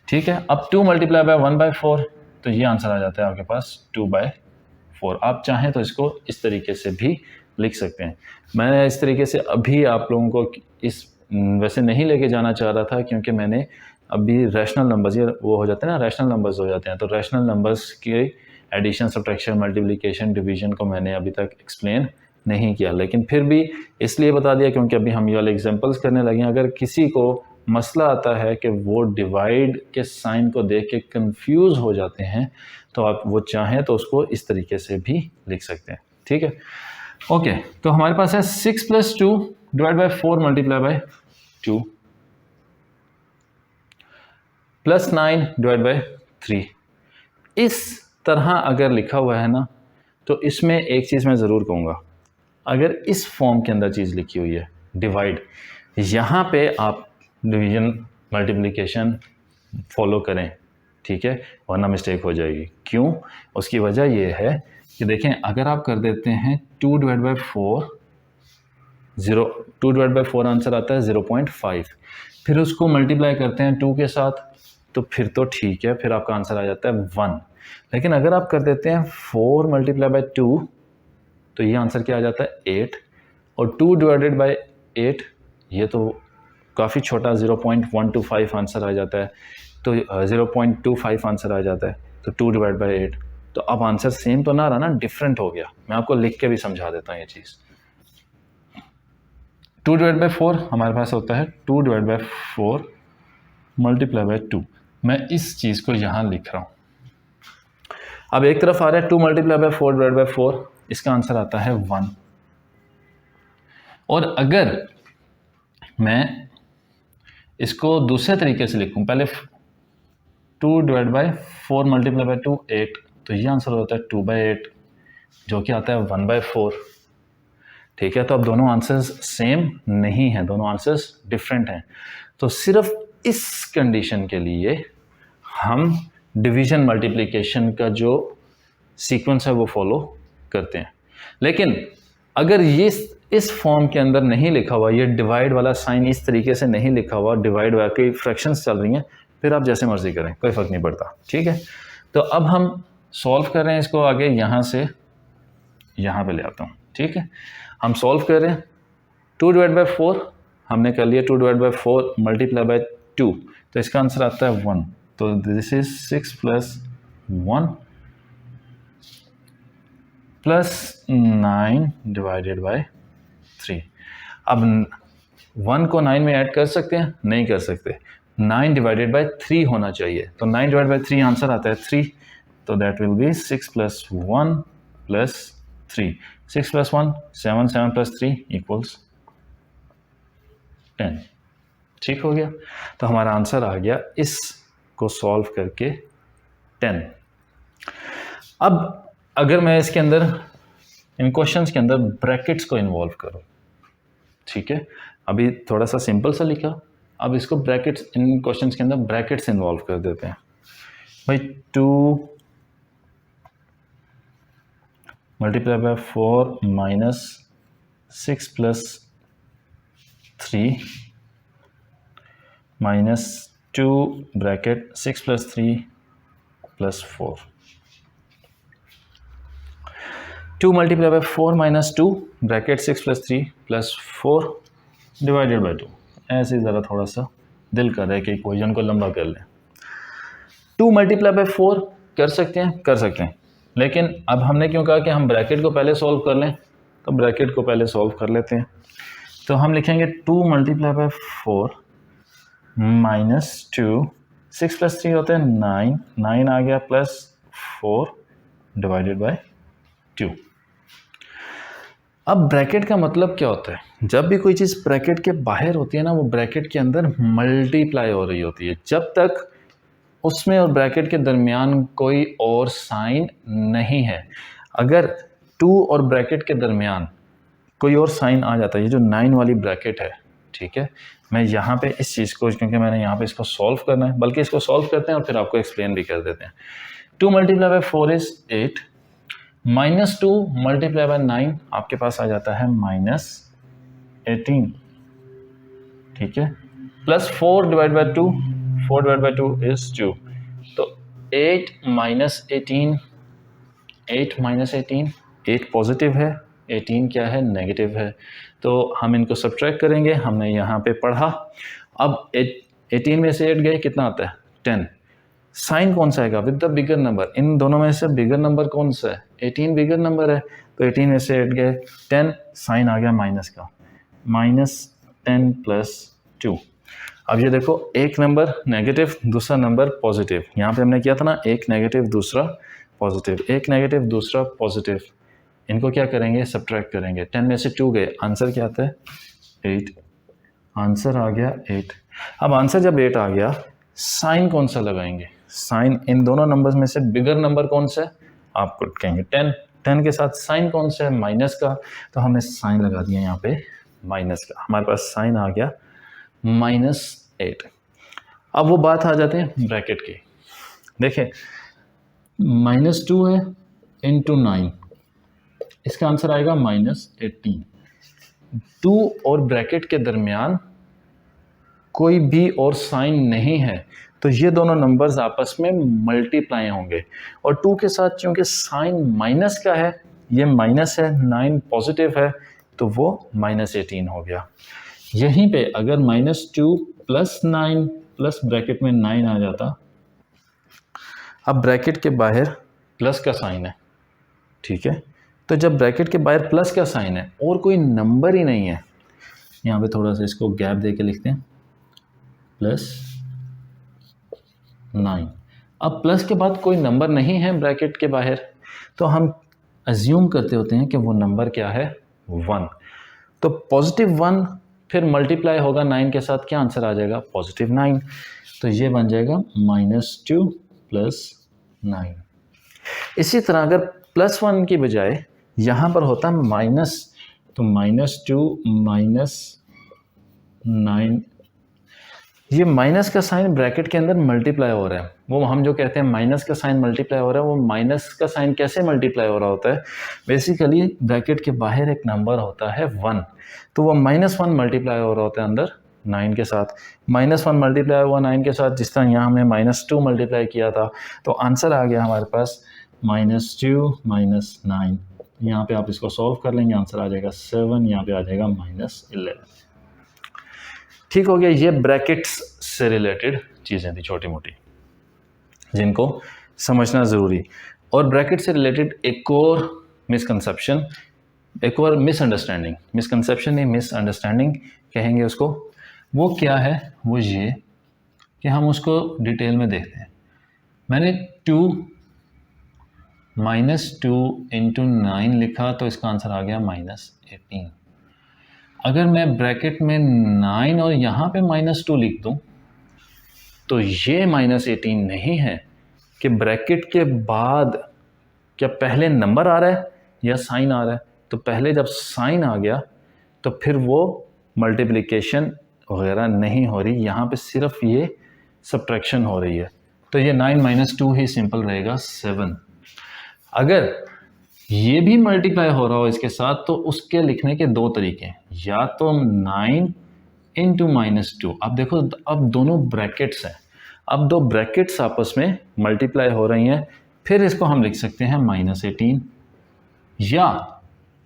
ठीक है। अब 2 मल्टीप्लाई बाय 1/4, तो ये आंसर आ जाता है आपके पास 2/4। आप चाहें तो इसको इस तरीके से भी लिख सकते हैं। मैं इस तरीके से अभी आप लोगों को इस वैसे नहीं लेके जाना चाह रहा था, क्योंकि मैंने अभी रैशनल नंबर्स ये वो हो जाते हैं ना, रैशनल नंबर्स हो जाते हैं, तो रैशनल नंबर्स के एडिशन, सब्ट्रैक्शन, मल्टीप्लिकेशन, डिवीजन को मैंने अभी तक एक्सप्लेन नहीं किया, लेकिन फिर भी इसलिए बता दिया क्योंकि अभी हम ये वाले एग्जांपल्स करने लगे हैं। अगर किसी को मसला आता है कि वो डिवाइड के साइन को देख के कंफ्यूज हो जाते हैं, तो आप वो चाहें तो उसको इस तरीके से भी लिख सकते हैं। ठीक है, ओके। तो हमारे पास है 6 + 2 / 4 × 2 + 9 / 3। इस तरह अगर लिखा हुआ है ना, तो इसमें एक चीज़ मैं ज़रूर कहूँगा, अगर इस फॉर्म के अंदर चीज़ लिखी हुई है डिवाइड, यहाँ पे आप डिवीजन मल्टीप्लिकेशन फॉलो करें, ठीक है, वरना मिस्टेक हो जाएगी। क्यों? उसकी वजह यह है कि देखें, अगर आप कर देते हैं 2 / 4, 2 / 4 आंसर आता है 0.5, फिर उसको मल्टीप्लाई करते हैं 2 के साथ, तो फिर तो ठीक है, फिर आपका आंसर आ जाता है 1। लेकिन अगर आप कर देते हैं 4 × 2, तो ये आंसर क्या आ जाता है 8, और 2 / 8 ये तो काफ़ी छोटा 0.125 आंसर आ जाता है, तो 0.25 आंसर आ जाता है, तो 2 / 8, तो अब आंसर सेम तो ना रहा ना, डिफरेंट हो गया। मैं आपको लिख के भी समझा देता हूँ ये चीज़। 2 / 4 हमारे पास होता है 2 / 4 × 2। मैं इस चीज़ को यहाँ लिख रहा हूँ। अब एक तरफ आ रहा है 2 × 4 / 4, इसका आंसर आता है 1। और अगर मैं इसको दूसरे तरीके से लिखूं, पहले 2 / 4 × 2 8, तो ये आंसर होता है 2/8, जो कि आता है 1/4। ठीक है, तो अब दोनों आंसर्स सेम नहीं हैं, दोनों आंसर्स डिफरेंट हैं। तो सिर्फ इस कंडीशन के लिए हम डिवीजन मल्टीप्लिकेशन का जो सीक्वेंस है वो फॉलो करते हैं। लेकिन अगर ये इस फॉर्म के अंदर नहीं लिखा हुआ, ये डिवाइड वाला साइन इस तरीके से नहीं लिखा हुआ, डिवाइड वाकई फ्रैक्शंस चल रही हैं, फिर आप जैसे मर्जी करें, कोई फ़र्क नहीं पड़ता। ठीक है, तो अब हम सॉल्व कर रहे हैं इसको, आगे यहाँ से यहाँ पे ले आता हूँ। ठीक है, हम सॉल्व कर रहे हैं 2 / 4 हमने कर लिया, 2 / 4 × 2, तो इसका आंसर आता है 1। तो दिस इज 6 + 1 + 9 / 3। अब 1 को 9 में ऐड कर सकते हैं? नहीं कर सकते, 9 / 3 होना चाहिए, तो 9 / 3 आंसर आता है 3, तो दैट विल बी 6 + 1 + 3। 6 + 1 7, 7 + 3 = 10। ठीक हो गया, तो हमारा आंसर आ गया इसको सॉल्व करके 10। अब अगर मैं इसके अंदर इन क्वेश्चंस के अंदर ब्रैकेट्स को इन्वॉल्व करूं, ठीक है, अभी थोड़ा सा सिंपल सा लिखा, अब इसको ब्रैकेट्स, इन क्वेश्चंस के अंदर ब्रैकेट्स इन्वॉल्व कर देते हैं। भाई 2 × 4 - 6 + 3 - 2 ब्रैकेट 6 + 3 + 4। 2 × 4 - 2 ब्रैकेट 6 + 3 + 4 / 2। ऐसे ज़रा थोड़ा सा दिल कर रहा है कि इक्वेशन को लंबा कर लें। 2 × 4 कर सकते हैं, लेकिन अब हमने क्यों कहा कि हम ब्रैकेट को पहले सॉल्व कर लें, तो ब्रैकेट को पहले सॉल्व कर लेते हैं। तो हम लिखेंगे 2 × 4 - 2, 6 + 3 होते हैं 9, 9 आ गया, + 4 / 2। अब ब्रैकेट का मतलब क्या होता है? जब भी कोई चीज़ ब्रैकेट के बाहर होती है ना, वो ब्रैकेट के अंदर मल्टीप्लाई हो रही होती है, जब तक उसमें और ब्रैकेट के दरमियान कोई और साइन नहीं है। अगर 2 और ब्रैकेट के दरमियान कोई और साइन आ जाता है, ये जो 9 वाली ब्रैकेट है, ठीक है, मैं यहाँ पे इस चीज़ को, क्योंकि मैंने यहाँ पे इसको सॉल्व करना है, बल्कि इसको सॉल्व करते हैं और फिर आपको एक्सप्लेन भी कर देते हैं। 2 × 4 इज 8, -2 × 9 आपके पास आ जाता है -18, ठीक है, + 4 / 2, 4 / 2 इज 2, तो 8 - 18, 8 - 18, 8 पॉजिटिव है, 18 क्या है, नेगेटिव है, तो हम इनको सब्ट्रैक्ट करेंगे, हमने यहाँ पे पढ़ा। अब 18 में से 8 गए कितना आता है 10। साइन कौन सा आएगा विद द बिगर नंबर, इन दोनों में से बिगर नंबर कौन सा है 18 बिगर नंबर है, तो 18 में से 8 गए 10, साइन आ गया माइनस का, -10 + 2। अब ये देखो एक नंबर नेगेटिव दूसरा नंबर पॉजिटिव, यहाँ पे हमने किया था ना एक नेगेटिव दूसरा पॉजिटिव, एक नेगेटिव दूसरा पॉजिटिव, इनको क्या करेंगे सब्ट्रैक्ट करेंगे, 10 में से 2 गए आंसर क्या आता है 8, आंसर आ गया 8। अब आंसर जब 8 आ गया साइन कौन सा लगाएंगे, साइन इन दोनों नंबर्स में से बिगर नंबर कौन सा है आपको कहेंगे 10, 10 के साथ साइन कौन सा है माइनस का, तो हमने साइन लगा दिया यहाँ पे माइनस का, हमारे पास साइन आ गया -8। अब वो बात आ जाते हैं ब्रैकेट की, देखें -2 है इंटू 9, इसका आंसर आएगा -18। 2 और ब्रैकेट के दरमियान कोई भी और साइन नहीं है, तो ये दोनों नंबर्स आपस में मल्टीप्लाई होंगे, और 2 के साथ चूंकि साइन माइनस का है, ये माइनस है, 9 पॉजिटिव है, तो वो -18 हो गया। यहीं पे अगर -2 + 9 प्लस ब्रैकेट में 9 आ जाता, अब ब्रैकेट के बाहर प्लस का साइन है, ठीक है, तो जब ब्रैकेट के बाहर प्लस का साइन है और कोई नंबर ही नहीं है, यहाँ पे थोड़ा सा इसको गैप दे के लिखते हैं +9। अब प्लस के बाद कोई नंबर नहीं है ब्रैकेट के बाहर, तो हम अज्यूम करते होते हैं कि वो नंबर क्या है 1, तो +1 फिर मल्टीप्लाई होगा 9 के साथ, क्या आंसर आ जाएगा +9, तो ये बन जाएगा -2 + 9। इसी तरह अगर +1 की बजाय यहाँ पर होता माइनस, तो -2 -9, ये माइनस का साइन ब्रैकेट के अंदर मल्टीप्लाई हो रहा है, वो हम जो कहते हैं माइनस का साइन मल्टीप्लाई हो रहा है, वो माइनस का साइन कैसे मल्टीप्लाई हो रहा होता है, बेसिकली ब्रैकेट के बाहर एक नंबर होता है 1, तो वो -1 मल्टीप्लाई हो रहा होता है अंदर 9 के साथ, -1 मल्टीप्लाई हुआ 9 के साथ, जिस तरह यहाँ हमने -2 मल्टीप्लाई किया था, तो आंसर आ गया हमारे पास -2 -9। यहाँ पे आप इसको सॉल्व कर लेंगे, आंसर आ जाएगा 7, यहाँ पे आ जाएगा -11। ठीक हो गया, ये ब्रैकेट्स से रिलेटेड चीज़ें थी छोटी मोटी जिनको समझना ज़रूरी। और ब्रैकेट से रिलेटेड एक और मिसकंसेप्शन, एक और मिसअंडरस्टैंडिंग, मिसकंसेप्शन नहीं मिसअंडरस्टैंडिंग कहेंगे उसको, वो क्या है, वो ये कि हम उसको डिटेल में देखते हैं। मैंने 2 × 9 लिखा, तो इसका आंसर आ गया -18। अगर मैं ब्रैकेट में 9 और यहाँ पे -2 लिख दूँ, तो ये -18 नहीं है कि ब्रैकेट के बाद क्या पहले नंबर आ रहा है या साइन आ रहा है, तो पहले जब साइन आ गया तो फिर वो मल्टीप्लिकेशन वगैरह नहीं हो रही, यहाँ पे सिर्फ ये सब्ट्रैक्शन हो रही है, तो ये 9 - 2 ही सिंपल रहेगा 7। अगर ये भी मल्टीप्लाई हो रहा हो इसके साथ, तो उसके लिखने के 2 तरीके हैं, या तो 9 × -2, अब देखो अब दोनों ब्रैकेट्स हैं, अब 2 ब्रैकेट्स आपस में मल्टीप्लाई हो रही हैं, फिर इसको हम लिख सकते हैं -18, या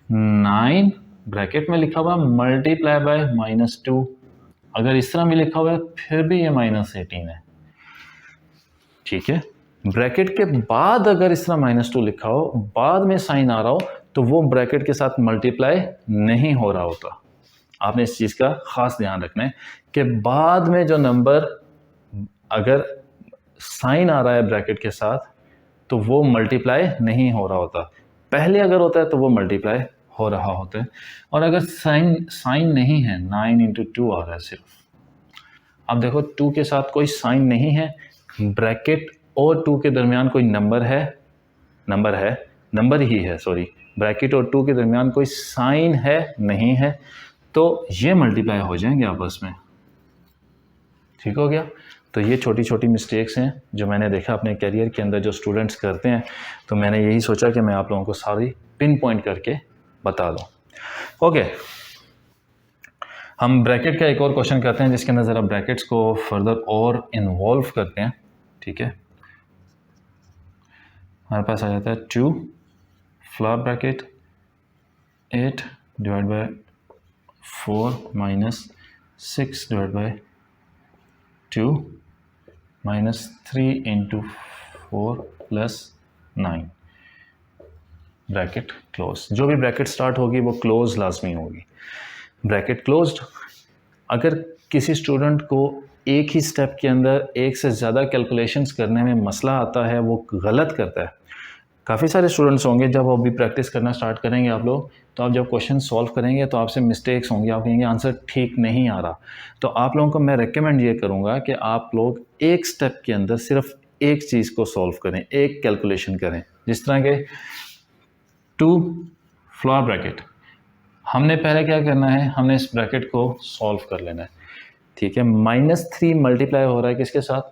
9 ब्रैकेट में लिखा हुआ मल्टीप्लाई बाय -2, अगर इस तरह भी लिखा हुआ है फिर भी ये -18 है, ठीक है। ब्रैकेट के बाद अगर इस तरह -2 लिखा हो, बाद में साइन आ रहा हो, तो वो ब्रैकेट के साथ मल्टीप्लाई नहीं हो रहा होता। आपने इस चीज़ का खास ध्यान रखना है कि बाद में जो नंबर अगर साइन आ रहा है ब्रैकेट के साथ, तो वो मल्टीप्लाई नहीं हो रहा होता, पहले अगर होता है तो वो मल्टीप्लाई हो रहा होता है। और अगर साइन नहीं है, 9 × 2 आ रहा है सिर्फ, अब देखो 2 के साथ कोई साइन नहीं है, ब्रैकेट और 2 के दरमियान कोई नंबर ही है, सॉरी, ब्रैकेट और 2 के दरमियान कोई साइन है नहीं है, तो ये मल्टीप्लाई हो जाएंगे आपस में, ठीक हो गया। तो ये छोटी छोटी मिस्टेक्स हैं जो मैंने देखा अपने करियर के अंदर जो स्टूडेंट्स करते हैं, तो मैंने यही सोचा कि मैं आप लोगों को सारी पिन पॉइंट करके बता दूँ। ओके, हम ब्रैकेट का एक और क्वेश्चन करते हैं जिसके अंदर ज़रा ब्रैकेट्स को फर्दर और इन्वॉल्व करते हैं, ठीक है। हमारे पास आ जाता है 2 flower bracket 8 / 4 - 6 / 2 minus 3 into 4 plus 9 bracket close. जो भी ब्रैकेट स्टार्ट होगी वो क्लोज लाजमी होगी। Bracket closed. अगर किसी स्टूडेंट को एक ही स्टेप के अंदर एक से ज़्यादा कैलकुलेशंस करने में मसला आता है, वो गलत करता है। काफ़ी सारे स्टूडेंट्स होंगे, जब वो भी प्रैक्टिस करना स्टार्ट करेंगे आप लोग, तो आप जब क्वेश्चन सॉल्व करेंगे तो आपसे मिस्टेक्स होंगी, आप कहेंगे आंसर ठीक नहीं आ रहा। तो आप लोगों को मैं रेकमेंड ये करूँगा कि आप लोग एक स्टेप के अंदर सिर्फ एक चीज़ को सॉल्व करें, एक कैलकुलेशन करें। जिस तरह के 2 फ्लोर ब्रैकेट, हमने पहले क्या करना है, हमने इस ब्रैकेट को सॉल्व कर लेना है, ठीक है। -3 मल्टीप्लाई हो रहा है किसके साथ,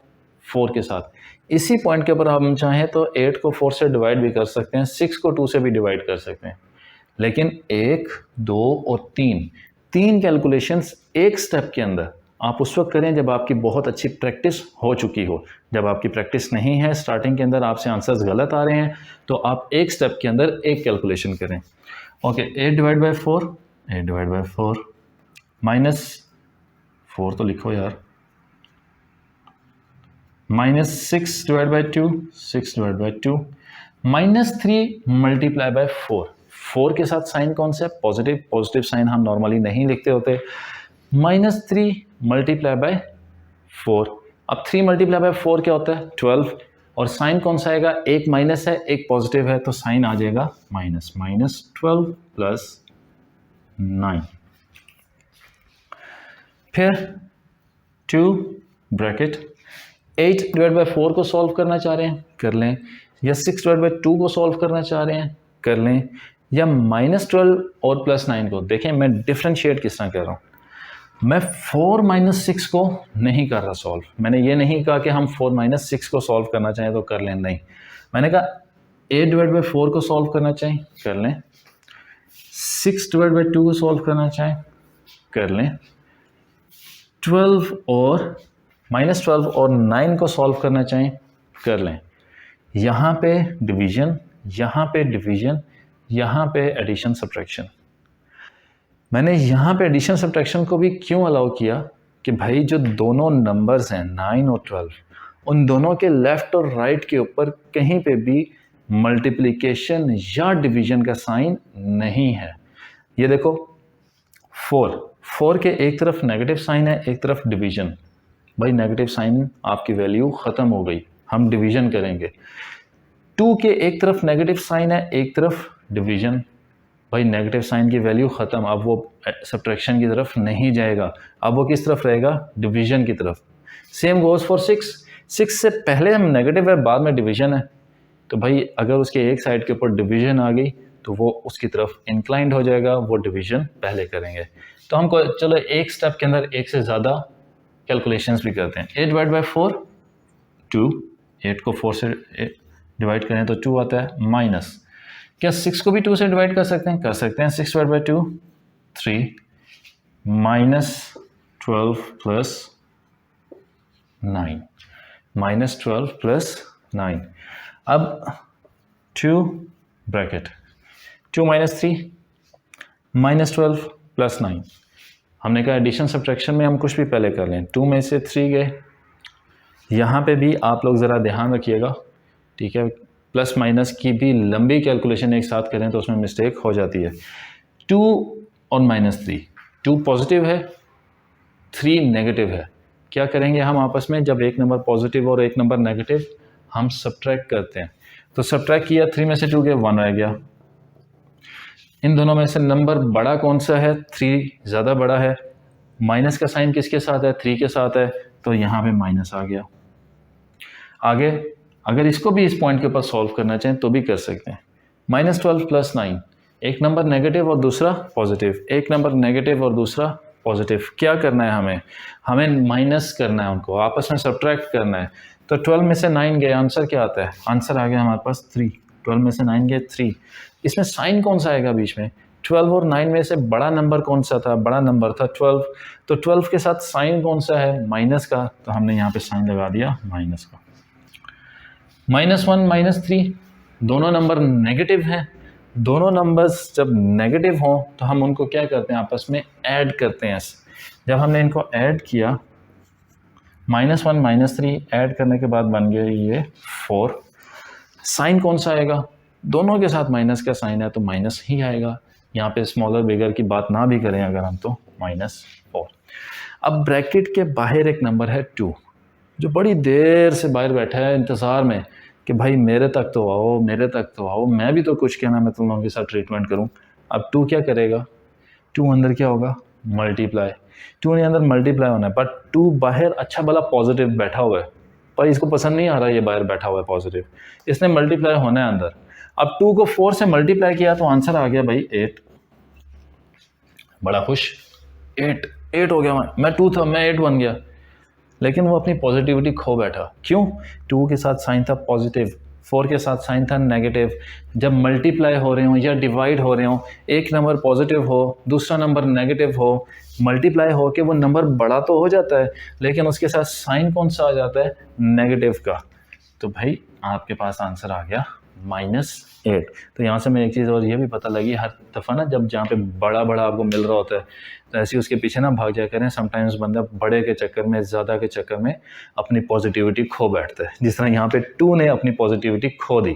4 के साथ। इसी पॉइंट के ऊपर हम चाहें तो 8 को 4 से डिवाइड भी कर सकते हैं, 6 को 2 से भी डिवाइड कर सकते हैं। लेकिन 1, 2 और 3 कैलकुलेशंस एक स्टेप के अंदर आप उस वक्त करें जब आपकी बहुत अच्छी प्रैक्टिस हो चुकी हो। जब आपकी प्रैक्टिस नहीं है, स्टार्टिंग के अंदर आपसे आंसर्स गलत आ रहे हैं, तो आप एक स्टेप के अंदर एक कैलकुलेशन करें। ओके, 8 डिवाइड बाई 4 माइनस 4 तो लिखो यार, -6 डिवाइड बाई 2 -3 मल्टीप्लाई बाई 4 के साथ साइन कौन सा है, पॉजिटिव साइन हम नॉर्मली नहीं लिखते होते। -3 मल्टीप्लाई बाई 4, अब 3 मल्टीप्लाई बाई 4 क्या होता है, 12, और साइन कौन सा आएगा, एक माइनस है एक पॉजिटिव है, तो साइन आ जाएगा -12 प्लस 9। फिर 2 ब्रैकेट 8 डिवाइड बाई 4 को सॉल्व करना चाह रहे हैं, कर लें, या 6 डिवाइड बाई 2 को सॉल्व करना चाह रहे हैं, कर लें, या -12 और +9 को। देखें मैं डिफ्रेंशिएट किस तरह कर रहा हूँ, मैं 4 - 6 को नहीं कर रहा सॉल्व। मैंने ये नहीं कहा कि हम 4 - 6 को सॉल्व करना चाहें तो कर लें, नहीं, मैंने कहा 8 डिवाइड बाई 4 को सॉल्व करना चाहें, कर लें, 6 डिवाइड बाई 2 को सॉल्व करना चाहें, कर लें, 12 और -12 और 9 को सॉल्व करना चाहें, कर लें। यहाँ पे डिवीजन, यहाँ पे डिवीजन, यहाँ पे एडिशन सब्ट्रैक्शन। मैंने यहाँ पे एडिशन सब्ट्रैक्शन को भी क्यों अलाउ किया कि भाई जो दोनों नंबर्स हैं 9 और 12, उन दोनों के लेफ़्ट और राइट के ऊपर कहीं पे भी मल्टीप्लिकेशन या डिवीजन का साइन नहीं है। ये देखो 4 के एक तरफ नेगेटिव साइन है, एक तरफ डिवीजन। भाई नेगेटिव साइन आपकी वैल्यू ख़त्म हो गई, हम डिवीजन करेंगे। 2 के एक तरफ नेगेटिव साइन है, एक तरफ डिवीजन। भाई नेगेटिव साइन की वैल्यू ख़त्म, अब वो सब्ट्रैक्शन की तरफ नहीं जाएगा, अब वो किस तरफ रहेगा, डिवीजन की तरफ। सेम गोज़ फॉर 6 से पहले हम नेगेटिव है, बाद में डिवीजन है, तो भाई अगर उसके एक साइड के ऊपर डिवीजन आ गई तो वो उसकी तरफ इंक्लाइंड हो जाएगा, वो डिवीजन पहले करेंगे। तो हमको चलो एक स्टेप के अंदर एक से ज़्यादा कैलकुलेशंस भी करते हैं। 8 डिवाइड बाई 4 2, 8 को 4 से डिवाइड करें तो 2 आता है, माइनस, क्या 6 को भी 2 से डिवाइड कर सकते हैं, कर सकते हैं, 6 डिवाइड बाई 2 3, -12 प्लस 9, -12 प्लस 9। अब 2 ब्रैकेट 2 - 3 -12 प्लस 9। हमने कहा एडिशन सब्ट्रैक्शन में हम कुछ भी पहले कर लें, 2 में से 3 गए। यहाँ पे भी आप लोग ज़रा ध्यान रखिएगा, ठीक है, प्लस माइनस की भी लंबी कैलकुलेशन एक साथ करें तो उसमें मिस्टेक हो जाती है। 2 और -3, 2 पॉजिटिव है, 3 नेगेटिव है। क्या करेंगे हम आपस में, जब एक नंबर पॉजिटिव और एक नंबर नेगेटिव, हम सब्ट्रैक्ट करते हैं। तो सब्ट्रैक्ट किया, 3 में से 2 गए, 1 रह गया। इन दोनों में से नंबर बड़ा कौन सा है, 3 ज़्यादा बड़ा है। माइनस का साइन किसके साथ है, 3 के साथ है, तो यहाँ पे माइनस आ गया। आगे अगर इसको भी इस पॉइंट के ऊपर सॉल्व करना चाहें तो भी कर सकते हैं। -12 प्लस 9, एक नंबर नेगेटिव और दूसरा पॉजिटिव, एक नंबर नेगेटिव और दूसरा पॉजिटिव। क्या करना है हमें माइनस करना है, उनको आपस में सब्ट्रैक्ट करना है। तो 12 में से 9 गए, आंसर क्या आता है, आंसर आ गया हमारे पास 3। 12 में से 9 गए 3। इसमें साइन कौन सा आएगा बीच में, 12 और 9 में से बड़ा नंबर कौन सा था, बड़ा नंबर था 12। तो 12 के साथ साइन कौन सा है, माइनस का, तो हमने यहाँ पे साइन लगा दिया माइनस का। -1 -3 दोनों नंबर नेगेटिव हैं। दोनों नंबर्स जब नेगेटिव हों तो हम उनको क्या करते हैं, आपस में ऐड करते हैं। जब हमने इनको ऐड किया -1 -3 ऐड करने के बाद बन गया ये 4। साइन कौन सा आएगा, दोनों के साथ माइनस का साइन है तो माइनस ही आएगा। यहाँ पे स्मॉलर बिगर की बात ना भी करें अगर हम तो -4। अब ब्रैकेट के बाहर एक नंबर है 2, जो बड़ी देर से बाहर बैठा है इंतज़ार में कि भाई मेरे तक तो आओ, मेरे तक तो आओ, मैं भी तो कुछ कहना, मैं तुम लोगों के साथ ट्रीटमेंट करूं। अब 2 क्या करेगा, 2 अंदर क्या होगा, मल्टीप्लाई। 2 ने अंदर मल्टीप्लाई होना है, बट 2 बाहर अच्छा भला पॉजिटिव बैठा हुआ है, पर इसको पसंद नहीं आ रहा ये बाहर बैठा हुआ है पॉजिटिव, इसने मल्टीप्लाई होना है अंदर। अब 2 को 4 से मल्टीप्लाई किया तो आंसर आ गया भाई 8। बड़ा खुश, 8 हो गया, मैं 2 था मैं 8 बन गया। लेकिन वो अपनी पॉजिटिविटी खो बैठा। क्यों, 2 के साथ साइन था पॉजिटिव, 4 के साथ साइन था नेगेटिव। जब मल्टीप्लाई हो रहे हो या डिवाइड हो रहे हो, एक नंबर पॉजिटिव हो दूसरा नंबर नेगेटिव हो, मल्टीप्लाई हो के वो नंबर बड़ा तो हो जाता है, लेकिन उसके साथ साइन कौन सा आ जाता है, नेगेटिव का। तो भाई आपके पास आंसर आ गया -8। तो यहाँ से मैं एक चीज़ और ये भी पता लगी, हर दफ़ा ना जब जहाँ पे बड़ा बड़ा आपको मिल रहा होता है तो ऐसे उसके पीछे ना भाग जाया करें। समटाइम्स बंदा बड़े के चक्कर में, ज़्यादा के चक्कर में अपनी पॉजिटिविटी खो बैठता है। जिस तरह यहाँ पे 2 ने अपनी पॉजिटिविटी खो दी।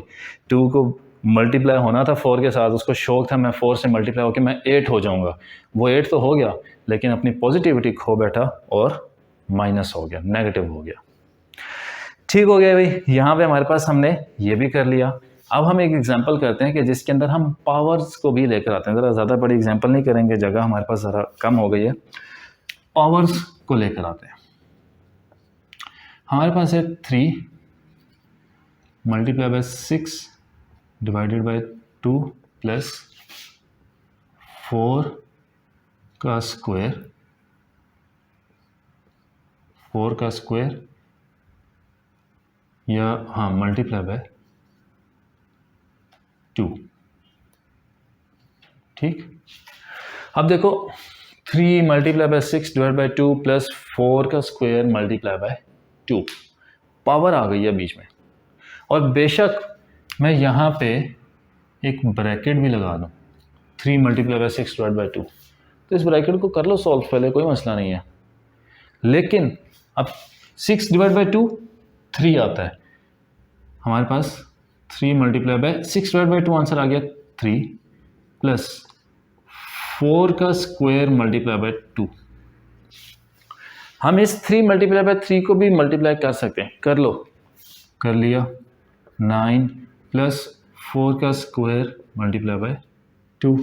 2 को मल्टीप्लाई होना था 4 के साथ, उसको शौक था मैं 4 से मल्टीप्लाई होकर मैं 8 हो जाऊँगा। वो 8 तो हो गया, लेकिन अपनी पॉजिटिविटी खो बैठा और माइनस हो गया, नेगेटिव हो गया। ठीक हो गया भाई, यहाँ पे हमारे पास हमने ये भी कर लिया। अब हम एक एग्जांपल करते हैं कि जिसके अंदर हम पावर्स को भी लेकर आते हैं। ज़रा ज़्यादा बड़ी एग्जांपल नहीं करेंगे, जगह हमारे पास ज़रा कम हो गई है। पावर्स को लेकर आते हैं। हमारे पास है 3 multiply by 6 divided by 2 plus 4 का स्क्वायर, 4 का स्क्वायर या हाँ मल्टीप्लाई बाय 2। ठीक, अब देखो 3 multiply by 6 divide by 2 plus 4 का स्क्वायर मल्टीप्लाई बाय 2, पावर आ गई है बीच में। और बेशक मैं यहाँ पे एक ब्रैकेट भी लगा दूँ, 3 मल्टीप्लाई बाय 6 डिवाइड बाय 2, तो इस ब्रैकेट को कर लो सॉल्व पहले, कोई मसला नहीं है। लेकिन अब 6 डिवाइड बाय 2 3 आता है हमारे पास, 3 multiply by 6 divide by 2 answer आ गया 3 प्लस 4 का स्क्वायर मल्टीप्लाई बाय 2। हम इस 3 मल्टीप्लाई बाय 3 को भी मल्टीप्लाई कर सकते हैं, कर लो, कर लिया। 9 प्लस 4 का स्क्वायर मल्टीप्लाई बाय 2।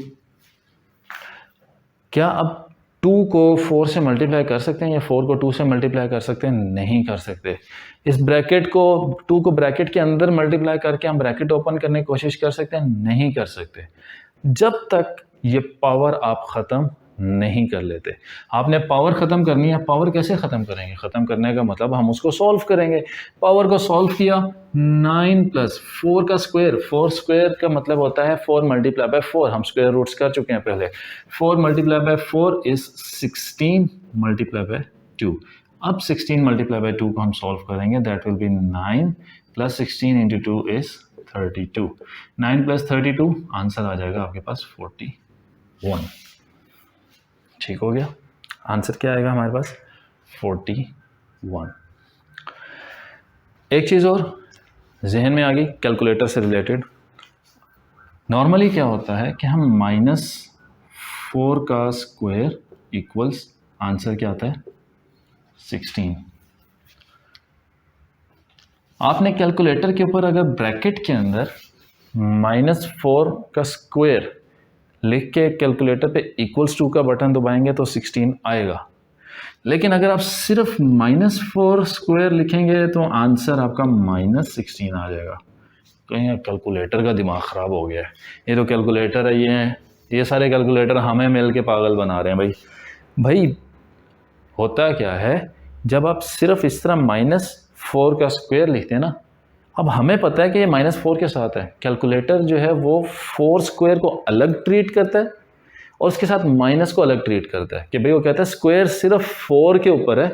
क्या अब 2 को 4 से मल्टीप्लाई कर सकते हैं या 4 को 2 से मल्टीप्लाई कर सकते हैं? नहीं कर सकते। इस ब्रैकेट को 2 को ब्रैकेट के अंदर मल्टीप्लाई करके हम ब्रैकेट ओपन करने की कोशिश कर सकते हैं? नहीं कर सकते, जब तक ये पावर आप ख़त्म नहीं कर लेते। आपने पावर ख़त्म करनी है। पावर कैसे ख़त्म करेंगे? ख़त्म करने का मतलब हम उसको सॉल्व करेंगे। पावर को सॉल्व किया, 9 प्लस 4 का स्क्वायर, 4 स्क्वायर का मतलब होता है 4 मल्टीप्लाई बाय 4, हम स्क्वायर रूट्स कर चुके हैं पहले। 4 multiply by 4 is 16 multiply by 2। अब 16 मल्टीप्लाई बाय 2 को हम सॉल्व करेंगे, that will be 9 plus 16 into 2 is 32। 9 plus 32 answer आ जाएगा आपके पास 41। ठीक हो गया, आंसर क्या आएगा हमारे पास 41। एक चीज़ और जहन में आ गई कैलकुलेटर से रिलेटेड। नॉर्मली क्या होता है कि हम -4 का स्क्वायर इक्वल्स, आंसर क्या आता है 16। आपने कैलकुलेटर के ऊपर अगर ब्रैकेट के अंदर -4 का स्क्वायर लिख के कैलकुलेटर पे =2 का बटन दबाएंगे तो 16 आएगा। लेकिन अगर आप सिर्फ -4 स्क्वायर लिखेंगे तो आंसर आपका -16 आ जाएगा। कहीं कैलकुलेटर का दिमाग ख़राब हो गया है। ये तो कैलकुलेटर है, ये सारे कैलकुलेटर हमें मिल के पागल बना रहे हैं भाई। होता क्या है, जब आप सिर्फ इस तरह -4 का स्क्वायर लिखते हैं ना, अब हमें पता है कि ये -4 के साथ है। कैलकुलेटर जो है वो 4 स्क्वायर को अलग ट्रीट करता है और उसके साथ माइनस को अलग ट्रीट करता है कि भाई वो कहता है स्क्वायर सिर्फ 4 के ऊपर है,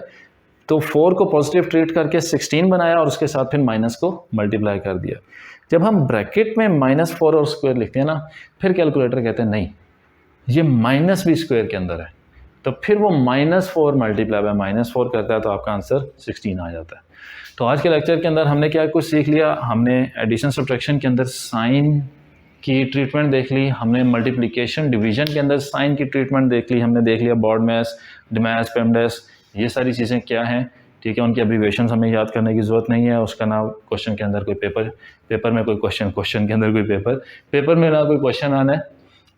तो 4 को पॉजिटिव ट्रीट करके 16 बनाया और उसके साथ फिर माइनस को मल्टीप्लाई कर दिया। जब हम ब्रैकेट में -4 और स्क्वायर लिखते हैं ना, फिर कैलकुलेटर कहते हैं नहीं, ये माइनस भी स्क्वायर के अंदर है, तो फिर वो -4 मल्टीप्लाई बाय -4 करता है तो आपका आंसर 16 आ जाता है। तो आज के लेक्चर के अंदर हमने क्या कुछ सीख लिया, हमने एडिशन सब्ट्रैक्शन के अंदर साइन की ट्रीटमेंट देख ली, हमने मल्टीप्लिकेशन डिवीजन के अंदर साइन की ट्रीटमेंट देख ली, हमने देख लिया BODMAS, DMAS, PEMDAS, ये सारी चीज़ें क्या हैं, ठीक है। उनकी एब्रीविएशंस हमें याद करने की ज़रूरत नहीं है। उसका ना क्वेश्चन के अंदर कोई पेपर में कोई क्वेश्चन के अंदर कोई पेपर में ना कोई क्वेश्चन आना है।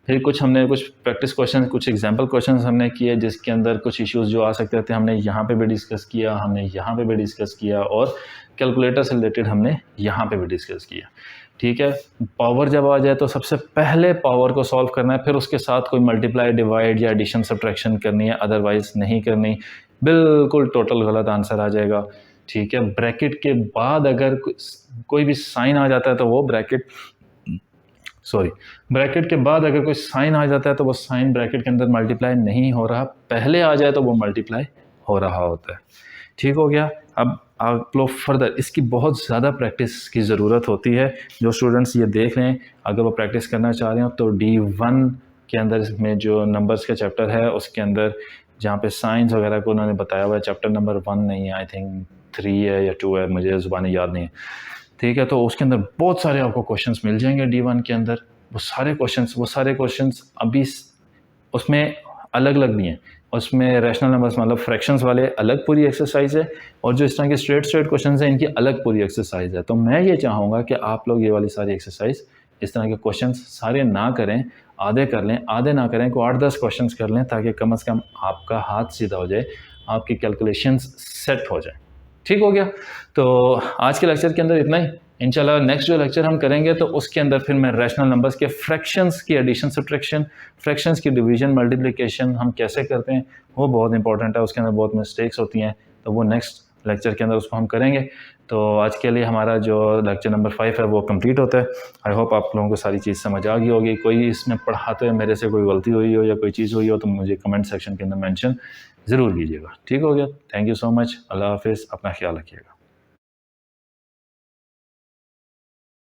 फिर हमने कुछ प्रैक्टिस क्वेश्चन, कुछ एग्जाम्पल क्वेश्चन हमने किए जिसके अंदर कुछ इश्यूज जो आ सकते थे हमने यहाँ पे भी डिस्कस किया, हमने यहाँ पे भी डिस्कस किया, और कैलकुलेटर से रिलेटेड हमने यहाँ पे भी डिस्कस किया, ठीक है। पावर जब आ जाए तो सबसे पहले पावर को सॉल्व करना है, फिर उसके साथ कोई मल्टीप्लाई, डिवाइड या एडिशन सब्ट्रैक्शन करनी है, अदरवाइज नहीं करनी, बिल्कुल टोटल गलत आंसर आ जाएगा, ठीक है। ब्रैकेट के बाद अगर कोई भी साइन आ जाता है तो वो ब्रैकेट के बाद अगर कोई साइन आ जाता है तो वो साइन ब्रैकेट के अंदर मल्टीप्लाई नहीं हो रहा, पहले आ जाए तो वो मल्टीप्लाई हो रहा होता है, ठीक हो गया। अब आप लोग फर्दर इसकी बहुत ज़्यादा प्रैक्टिस की ज़रूरत होती है। जो स्टूडेंट्स ये देख रहे हैं, अगर वो प्रैक्टिस करना चाह रहे हो तो D1 के अंदर में जो नंबर्स का चैप्टर है उसके अंदर जहाँ पे साइंस वगैरह को उन्होंने बताया हुआ है, चैप्टर नंबर 1 नहीं है, आई थिंक 3 है या 2 है, मुझे ज़ुबानी याद नहीं है, ठीक है। तो उसके अंदर बहुत सारे आपको क्वेश्चंस मिल जाएंगे D1 के अंदर। वो सारे क्वेश्चंस अभी उसमें अलग अलग नहीं है, उसमें रैशनल नंबर्स मतलब फ्रैक्शंस वाले अलग पूरी एक्सरसाइज है, और जो इस तरह के स्ट्रेट क्वेश्चंस हैं इनकी अलग पूरी एक्सरसाइज है। तो मैं ये चाहूँगा कि आप लोग ये वाली सारी एक्सरसाइज, इस तरह के क्वेश्चंस सारे ना करें, आधे कर लें, आधे ना करें, को 8-10 क्वेश्चंस कर लें, ताकि कम से कम आपका हाथ सीधा हो जाए, आपकी कैलकुलेशंस सेट हो जाए, ठीक हो गया। तो आज के लेक्चर के अंदर इतना ही। इंशाल्लाह नेक्स्ट जो लेक्चर हम करेंगे तो उसके अंदर फिर मैं रैशनल नंबर्स के फ्रैक्शंस की एडिशन सब्ट्रैक्शन, फ्रैक्शंस की डिवीजन मल्टीप्लिकेशन हम कैसे करते हैं वो बहुत इंपॉर्टेंट है, उसके अंदर बहुत मिस्टेक्स होती हैं, तो वो नेक्स्ट लेक्चर के अंदर उसको हम करेंगे। तो आज के लिए हमारा जो लेक्चर नंबर 5 है वो कंप्लीट होता है। आई होप आप लोगों को सारी चीज़ समझ आ गई होगी। कोई इसमें पढ़ाते हुए मेरे से कोई गलती हुई हो या कोई चीज़ हुई हो तो मुझे कमेंट सेक्शन के अंदर मेंशन ज़रूर कीजिएगा, ठीक हो गया। थैंक यू सो मच, अल्लाह हाफिज़, अपना ख्याल रखिएगा।